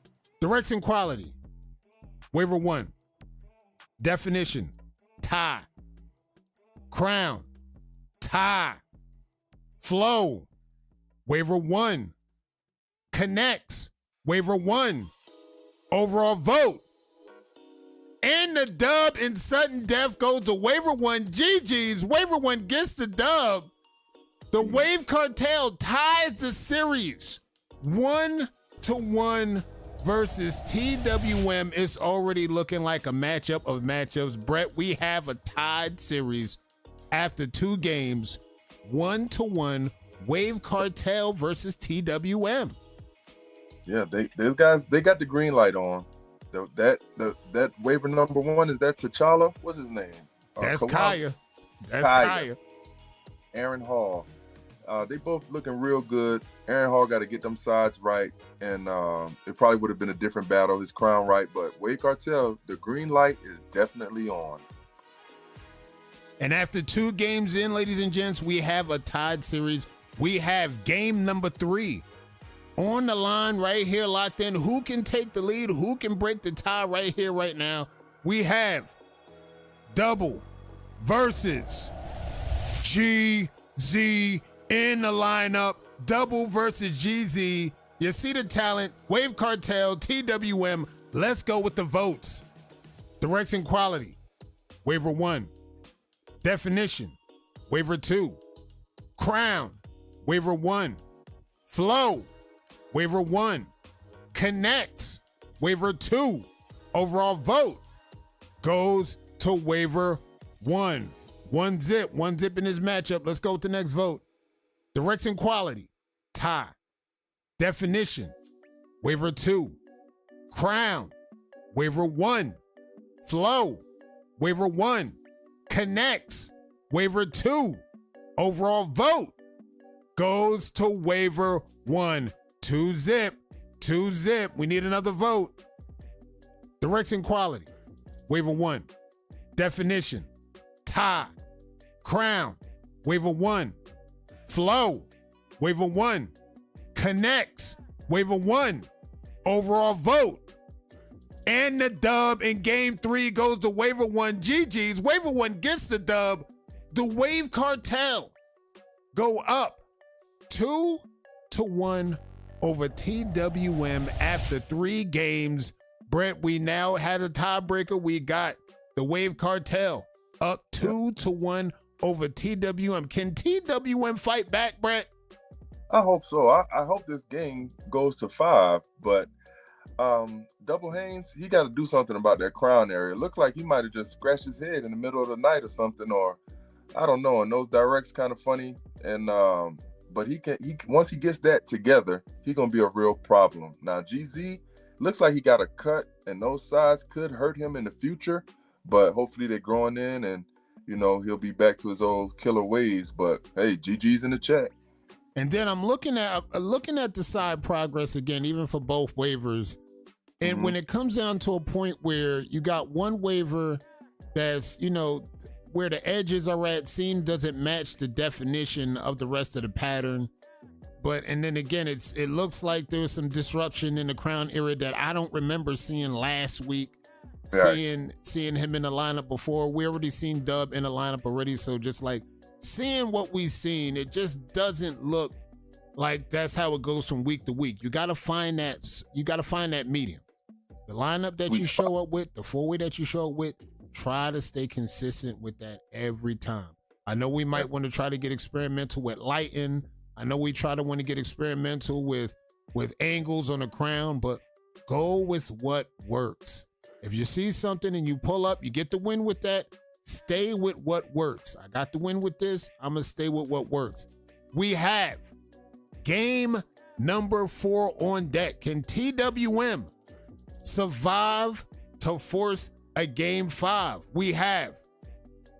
Direction quality, waiver 1. Definition, tie. Crown, tie. Flow, waiver 1. Connects, waiver 1. Overall vote. And the dub in sudden death goes to waiver 1. GG's. Waiver 1 gets the dub. The Wave Cartel ties the series 1-1 versus TWM. It's already looking like a matchup of matchups. Brett, we have a tied series after 2 games. 1-1 Wave Cartel versus TWM.
Yeah, those guys, they got the green light on. That waiver number 1, is that T'Challa? What's his name?
That's Kaya. That's Kaya.
Aaron Hall. They both looking real good. Aaron Hall got to get them sides right, and it probably would have been a different battle, his crown right, but Wave Cartel, the green light is definitely on.
And after 2 games in, ladies and gents, we have a tied series. We have game number 3 on the line right here, locked in. Who can take the lead? Who can break the tie right here, right now? We have Double versus GZ in the lineup. Double versus GZ. You see the talent. Wave Cartel, TWM. Let's go with the votes. Direction quality, waiver 1. Definition, waiver 2. Crown, waiver 1. Flow, waiver 1. Connects, waiver 2. Overall vote goes to waiver 1. 1 zip in this matchup. Let's go with the next vote. Direction quality, tie. Definition, waiver 2. Crown, waiver 1. Flow, waiver 1. Connects, waiver 2. Overall vote goes to waiver 1. 2 zip. We need another vote. Direction quality, waiver 1. Definition, tie. Crown, waiver 1. Flow, waiver 1. Connects, waiver 1. Overall vote. And the dub in game 3 goes to waiver 1. GG's. Waiver 1 gets the dub. The Wave Cartel go up 2-1 over TWM after 3 games. Brent, we now had a tiebreaker. We got the Wave Cartel up 2-1 over TWM. Can TWM fight back, Brent?
I hope so. I hope this game goes to 5, but Double Haynes, he got to do something about that crown area. It looks like he might have just scratched his head in the middle of the night or something, or I don't know. And those directs kind of funny. And but he once he gets that together, he gonna be a real problem. Now GZ looks like he got a cut, and those sides could hurt him in the future. But hopefully they're growing in, and he'll be back to his old killer ways. But hey, GG's in the chat.
And then I'm looking at the side progress again, even for both waivers. And when it comes down to a point where you got one waiver that's, where the edges are at, doesn't match the definition of the rest of the pattern. And then again, it looks like there was some disruption in the crown area that I don't remember seeing last week. Right. Seeing him in the lineup before. We already seen Dub in the lineup already. So just like seeing what we've seen, it just doesn't look like that's how it goes from week to week. You gotta find that medium. The lineup that
Sweet
you
spot.
show up with, the four-way that you show up with, try to stay consistent with that every time. I know we might want to try to get experimental with lighting. I know we try to want to get experimental with angles on the crown, but go with what works. If you see something and you pull up, you get the win with that, stay with what works. I got the win with this, I'm going to stay with what works. We have game number 4 on deck. Can TWM survive to force a game 5? We have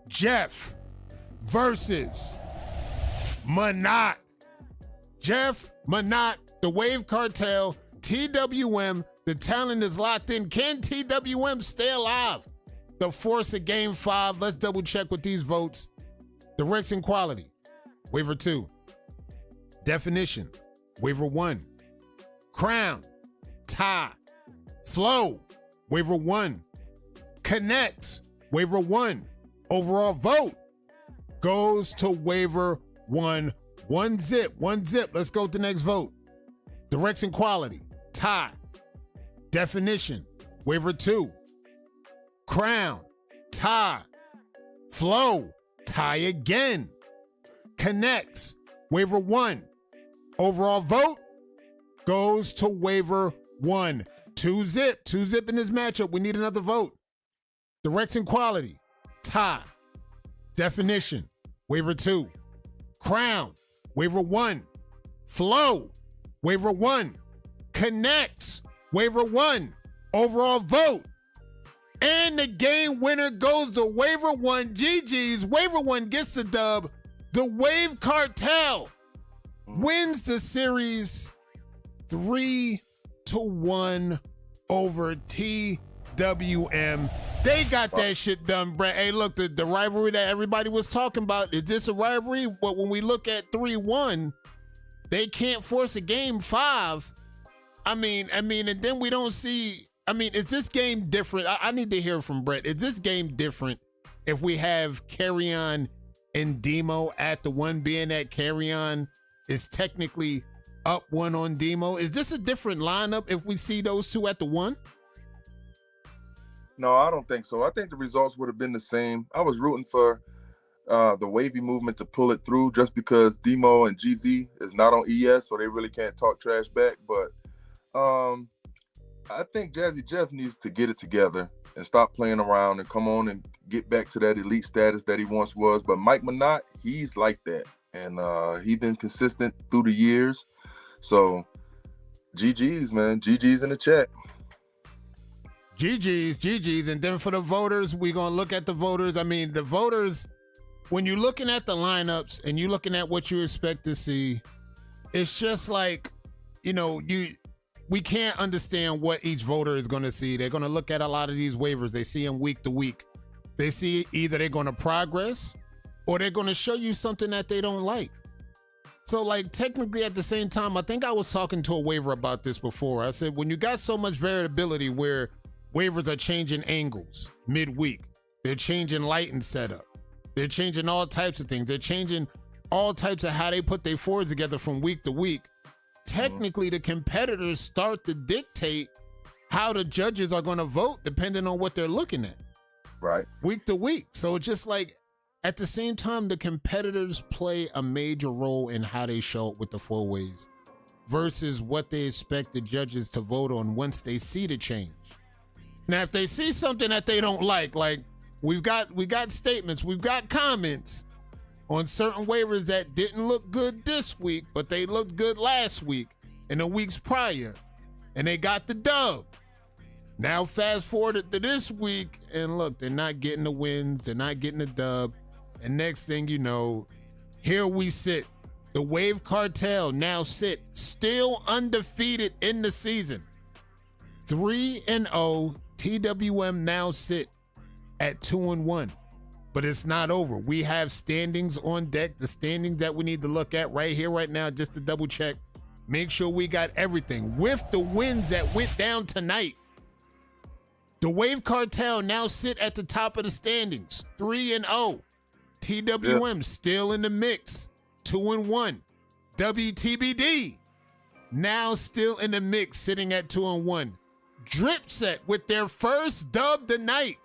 Jeff versus Manat. Jeff, Manat, the Wave Cartel, TWM, the talent is locked in. Can TWM stay alive to force a game 5? Let's double check with these votes. Direction quality, waiver 2. Definition, waiver 1. Crown, tie. Flow, waiver 1. Connects, waiver 1. Overall vote goes to waiver 1. 1 zip. Let's go to the next vote. Direction quality, tie. Definition, waiver 2. Crown, tie. Flow, tie again. Connects, waiver 1. Overall vote goes to waiver 1. 2 zip in this matchup. We need another vote. Direction quality, tie. Definition, waiver 2. Crown, waiver 1. Flow, waiver 1. Connects, waiver 1. Overall vote. And the game winner goes to waiver 1. GG's. Waiver 1 gets the dub. The Wave Cartel wins the series 3-1 over TWM. They got that shit done, Brett. Hey, look, the rivalry that everybody was talking about, is this a rivalry? But when we look at 3-1, they can't force a game 5. I mean, and then we don't see, is this game different? I need to hear from Brett. Is this game different if we have Carrion and Demo at the 1, being that Carrion is technically up 1 on Demo? Is this a different lineup if we see those two at the 1?
No, I don't think so. I think the results would have been the same. I was rooting for the wavy movement to pull it through just because Demo and GZ is not on ES, so they really can't talk trash back. But I think Jazzy Jeff needs to get it together and stop playing around and come on and get back to that elite status that he once was. But Mike Manat, he's like that. And he's been consistent through the years. So GG's, man. GG's in the chat.
GG's. And then for the voters, we're going to look at the voters. The voters, when you're looking at the lineups and you're looking at what you expect to see, it's just like, we can't understand what each voter is going to see. They're going to look at a lot of these waivers. They see them week to week. They see either they're going to progress or they're going to show you something that they don't like. So, technically at the same time, I think I was talking to a waiver about this before. I said, when you got so much variability where waivers are changing angles midweek, they're changing lighting setup, they're changing all types of things, they're changing all types of how they put their forwards together from week to week. Technically, the competitors start to dictate how the judges are going to vote depending on what they're looking at.
Right.
Week to week. So it's just at the same time, the competitors play a major role in how they show up with the 4-ways versus what they expect the judges to vote on once they see the change. Now, if they see something that they don't like we've got statements, we've got comments on certain waivers that didn't look good this week, but they looked good last week and the weeks prior, and they got the dub. Now fast forward to this week, and look, they're not getting the wins, they're not getting the dub, and next thing you know, here we sit. The Wave Cartel now sit still undefeated in the season. 3-0, TWM now sit at 2-1. But it's not over. We have standings on deck, the standings that we need to look at right here, right now, just to double check. Make sure we got everything. With the wins that went down tonight, the Wave Cartel now sit at the top of the standings, 3-0. TWM still in the mix, 2-1. WTBD now still in the mix, sitting at 2-1. Drip Set with their first dub tonight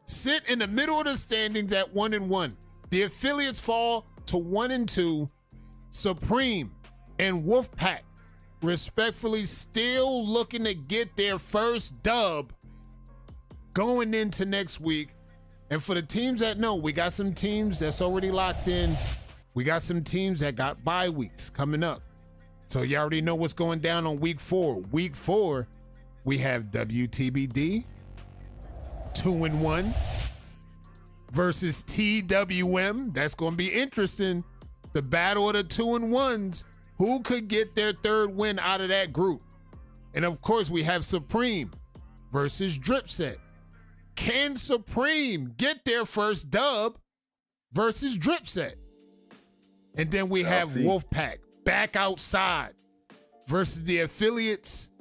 sit in the middle of the standings at 1-1. The affiliates fall to 1-2. Supreme and Wolfpack respectfully still looking to get their first dub going into next week. And for the teams that know, we got some teams that's already locked in. We got some teams that got bye weeks coming up. So you already know what's going down on week 4. Week 4, we have WTBD 2-1 versus TWM. That's going to be interesting. The battle of the 2-1s. Who could get their third win out of that group? And of course, we have Supreme versus Drip Set. Can Supreme get their first dub versus Drip Set? And then we have Wolfpack back outside versus the affiliates,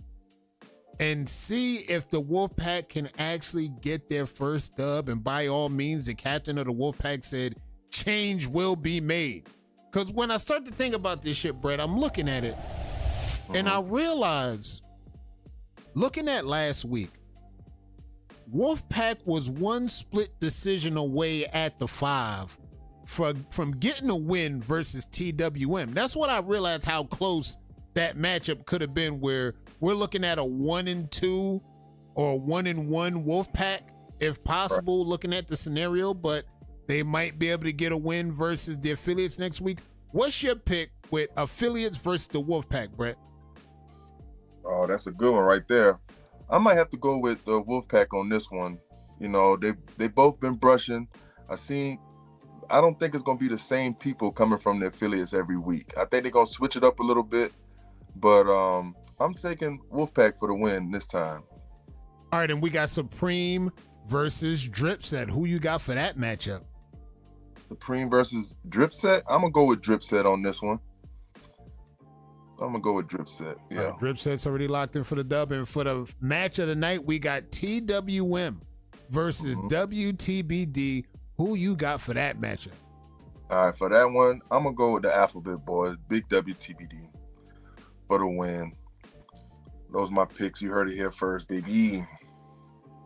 and see if the Wolfpack can actually get their first dub. And by all means, the captain of the Wolfpack said change will be made. Because when I start to think about this shit, Brett, I'm looking at it and I realize, looking at last week, Wolfpack was one split decision away at the 5 from getting a win versus TWM. That's what I realized, how close that matchup could have been, where we're looking at a 1-2 or a 1-1 Wolfpack, if possible, looking at the scenario, but they might be able to get a win versus the affiliates next week. What's your pick with affiliates versus the Wolfpack, Brett?
Oh, that's a good one right there. I might have to go with the Wolfpack on this one. You know, they both been brushing. I don't think it's going to be the same people coming from the affiliates every week. I think they're going to switch it up a little bit, but I'm taking Wolfpack for the win this time.
All right, and we got Supreme versus Drip Set. Who you got for that matchup?
Supreme versus Drip Set? I'm going to go with Drip Set on this one. I'm going to go with Drip Set, yeah.
Drip Set's already locked in for the dub. And for the match of the night, we got TWM versus WTBD. Who you got for that matchup?
All right, for that one, I'm going to go with the Alphabet Boys, big WTBD, for the win. Those are my picks. You heard it here first, baby.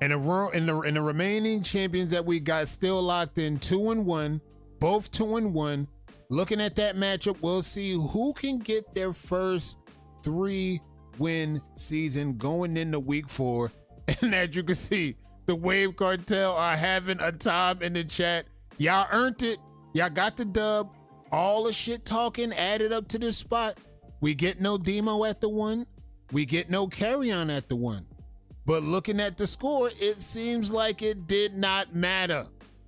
And in the remaining champions that we got still locked in, 2-1, both 2-1. Looking at that matchup, we'll see who can get their first 3-win season going into week 4. And as you can see, the Wave Cartel are having a time in the chat. Y'all earned it. Y'all got the dub. All the shit talking added up to this spot. We get no Demo at the 1. We get no Carry-On at the 1. But looking at the score, it seems like it did not matter.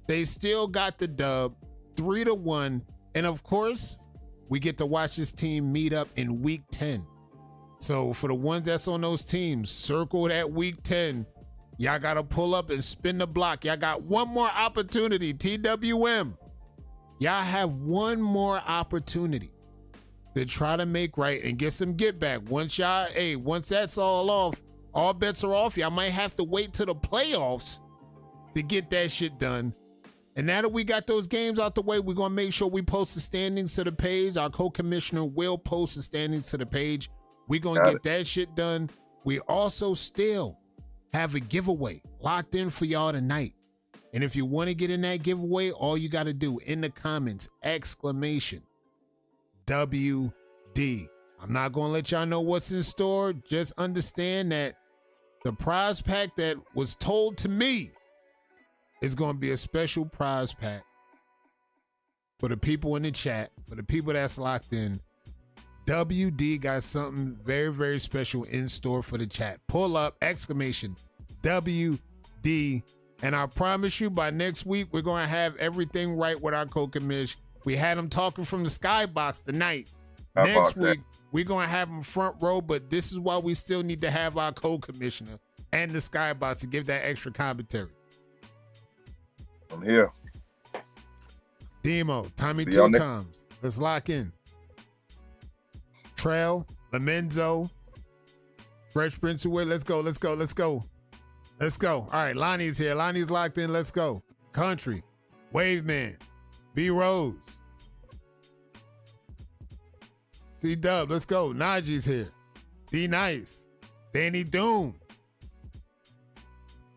They still got the dub, 3-1. And of course, we get to watch this team meet up in week 10. So for the ones that's on those teams, circle that week 10. Y'all got to pull up and spin the block. Y'all got one more opportunity, TWM. Y'all have one more opportunity to try to make right and get some get back. Once that's all off, all bets are off. Y'all might have to wait till the playoffs to get that shit done. And now that we got those games out the way, we're going to make sure we post the standings to the page. Our co-commissioner will post the standings to the page. We're going to get that shit done. We also still have a giveaway locked in for y'all tonight. And if you want to get in that giveaway, all you got to do in the comments, exclamation, WD. I'm not going to let y'all know what's in store. Just understand that the prize pack that was told to me is going to be a special prize pack for the people in the chat, for the people that's locked in. WD got something very, very special in store for the chat. Pull up, exclamation, WD. And I promise you, by next week, we're going to have everything right with our co-commish. We had them talking from the skybox tonight. Next week, we're going to have them front row, but this is why we still need to have our co-commissioner and the skybox to give that extra commentary.
I'm here.
Demo, Tommy 2 times. Let's lock in. Trail, Lamenzo, Fresh Prince away. Let's go. All right, Lonnie's here. Lonnie's locked in. Let's go. Country, Wave Man, B Rose, C-Dub. Let's go. Najee's here. D Nice, Danny Doom,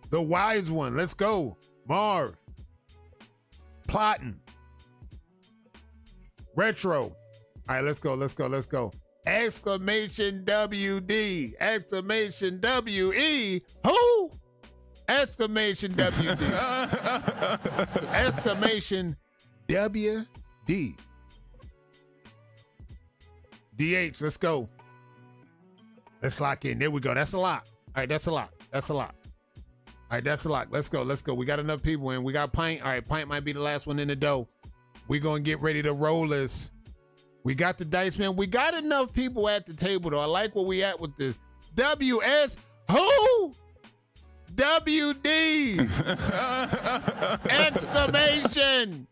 The wise one. Let's go. Marv. Plotting. Retro. All right, let's go. Exclamation WD. Exclamation WE. Who? Exclamation WD. Exclamation WD. DH, let's go. Let's lock in. There we go. That's a lot. All right, that's a lot. All right, that's a lot. Let's go. We got enough people in. We got Pint. All right, Pint might be the last one in the dough. We're going to get ready to roll this. We got the dice, man. We got enough people at the table, though. I like where we at with this. WS, who? WD. Exclamation.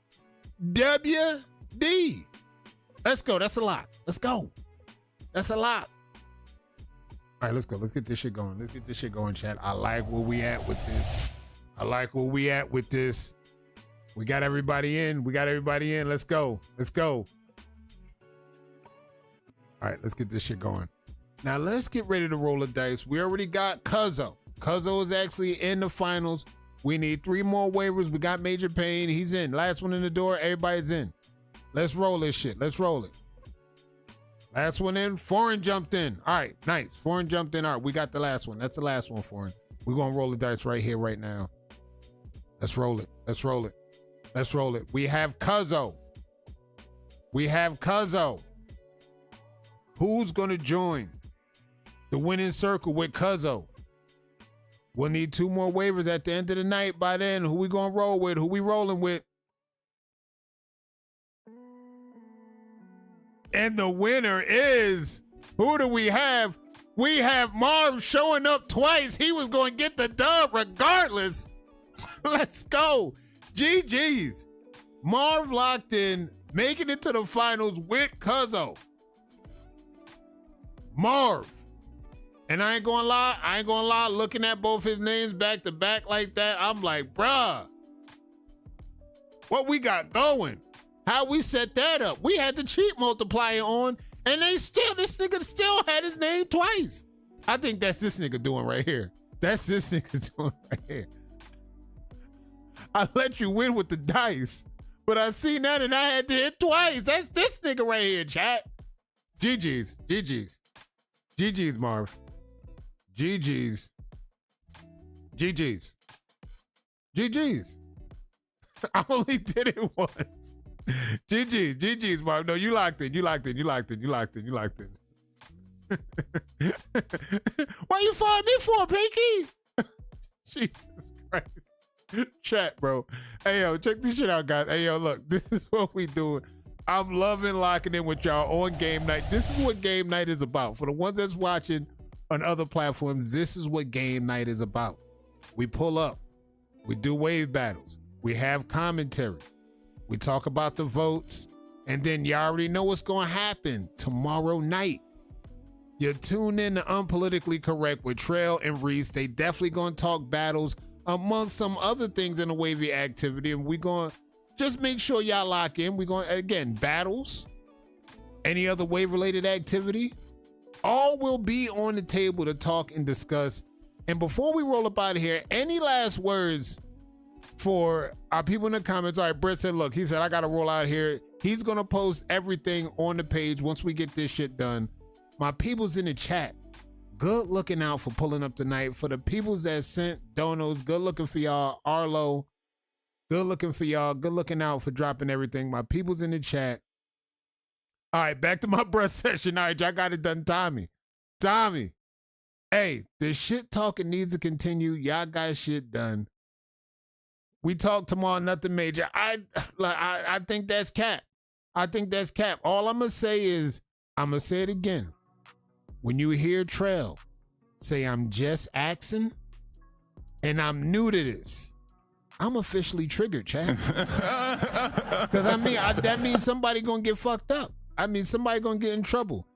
WD. Let's go. That's a lot. Let's go. That's a lot. All right, let's go. Let's get this shit going. Chat. I like where we at with this. We got everybody in. Let's go. All right, let's get this shit going. Now, let's get ready to roll the dice. We already got Cuzzo. Cuzzo is actually in the finals. We need 3 more waivers. We got Major Payne. He's in. Last one in the door. Everybody's in. Let's roll this shit. Let's roll it. Last one in. Foreign jumped in. All right, nice. Foreign jumped in. All right, we got the last one. That's the last one, Foreign. We're going to roll the dice right here, right now. Let's roll it. We have Cuzzo. Who's going to join the winning circle with Cuzzo? We'll need 2 more waivers at the end of the night. By then, who we going to roll with? Who we rolling with? And the winner is, who do we have? We have Marv showing up twice. He was going to get the dub regardless. Let's go. GG's. Marv locked in, making it to the finals with Cuzzo. Marv. And I ain't gonna lie, looking at both his names back to back like that, I'm like, bruh, what we got going? How we set that up? We had the cheat multiplier on, and this nigga still had his name twice. I think that's this nigga doing right here. I let you win with the dice, but I seen that and I had to hit twice. That's this nigga right here, chat. GG's, Marv. GG's. I only did it once. GG's, Marv. No, you locked in. Why you firing me for, Pinky? Jesus Christ. Chat, bro. Hey, yo, check this shit out, guys. Hey, yo, look, this is what we doing. I'm loving locking in with y'all on game night. This is what game night is about. For the ones that's watching on other platforms, this is what game night is about. We pull up. We do wave battles. We have commentary. We talk about the votes. And then you already know what's going to happen tomorrow night. You tune in to Unpolitically Correct with Trail and Reese. They definitely going to talk battles among some other things in the wavy activity. And we going to just make sure y'all lock in. We're going, again, battles, any other wave-related activity, all will be on the table to talk and discuss. And before we roll up out of here, any last words for our people in the comments? All right, Brett said, look, he said, I got to roll out here. He's going to post everything on the page once we get this shit done. My people's in the chat, good looking out for pulling up tonight. For the peoples that sent donos, good looking for y'all. Arlo, good looking for y'all. Good looking out for dropping everything. My people's in the chat. All right, back to my brush session. All right, y'all got it done. Tommy, hey, the shit talking needs to continue. Y'all got shit done. We talk tomorrow, nothing major. I think that's cap. All I'm going to say is, I'm going to say it again. When you hear Trail say, I'm just axing, and I'm new to this, I'm officially triggered, chat. Because that means somebody going to get fucked up. Somebody going to get in trouble.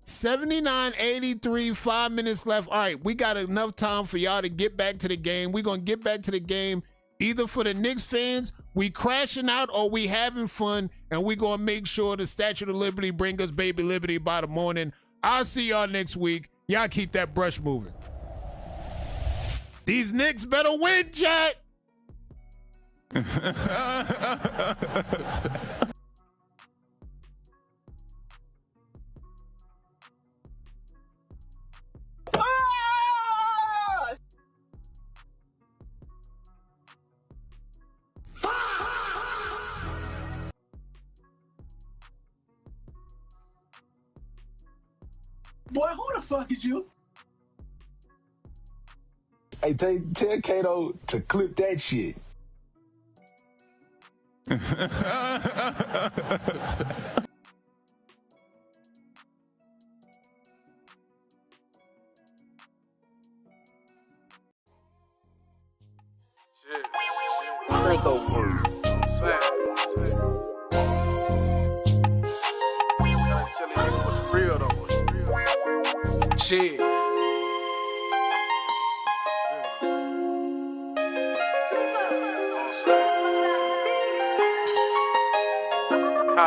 79-83, 5 minutes left. All right, we got enough time for y'all to get back to the game. We're going to get back to the game. Either for the Knicks fans, we crashing out, or we having fun, and we going to make sure the Statue of Liberty bring us baby liberty by the morning. I'll see y'all next week. Y'all keep that brush moving. These Knicks better win, chat.
Boy, who the fuck is you?
Hey, tell Kato to clip that shit.
Shit.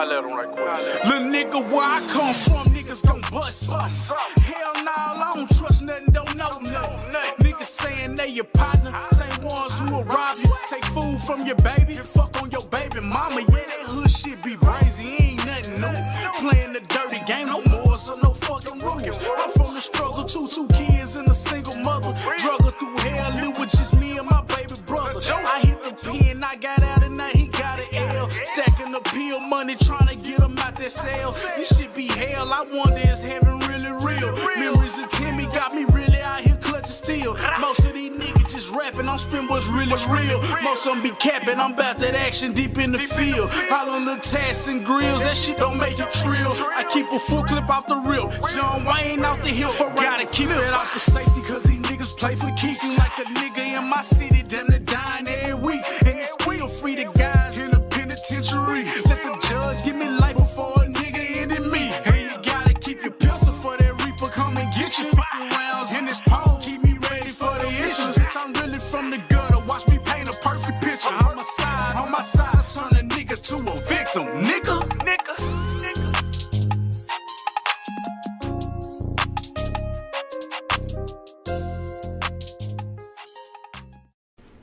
Little nigga, where I come from, niggas gon' bust something. Hell nah, I don't trust nothing, don't know nothing. Niggas saying they your partner, same ones who will rob you, take food from your baby, and fuck on your baby mama. Yeah, that hood shit be brazy, ain't nothing new. Playing the dirty game, no more, so no fucking rules. I'm from the struggle too, 2 kids and a single mother. Drug her through hell, it was just me and my baby brother. I hit the pen, I got out and now he got an L. Stacking the pill money, trying to get him out that cell. This shit be hell, I wonder is heaven really real? Memories of Timmy got me really out here clutching steel. Most of these niggas just rapping, I'm spin what's really real. Most of them be capping, I'm about that action deep in the field. All on the tats and grills, that shit don't make it trill. I keep a full clip off the rip, John Wayne out the hill. Gotta keep it off the safety, cause these niggas play for keeps. Seem like a nigga in my city, damn near dying every week. And it's still free the guys in the penitentiary. Let the judge give me life before a nigga ended me. And you gotta keep your pistol for that reaper, come and get you 50 rounds in this pole, keep me ready for the issues. Since I'm really from the gutter, watch me paint a perfect picture. On my side, turn a nigga to a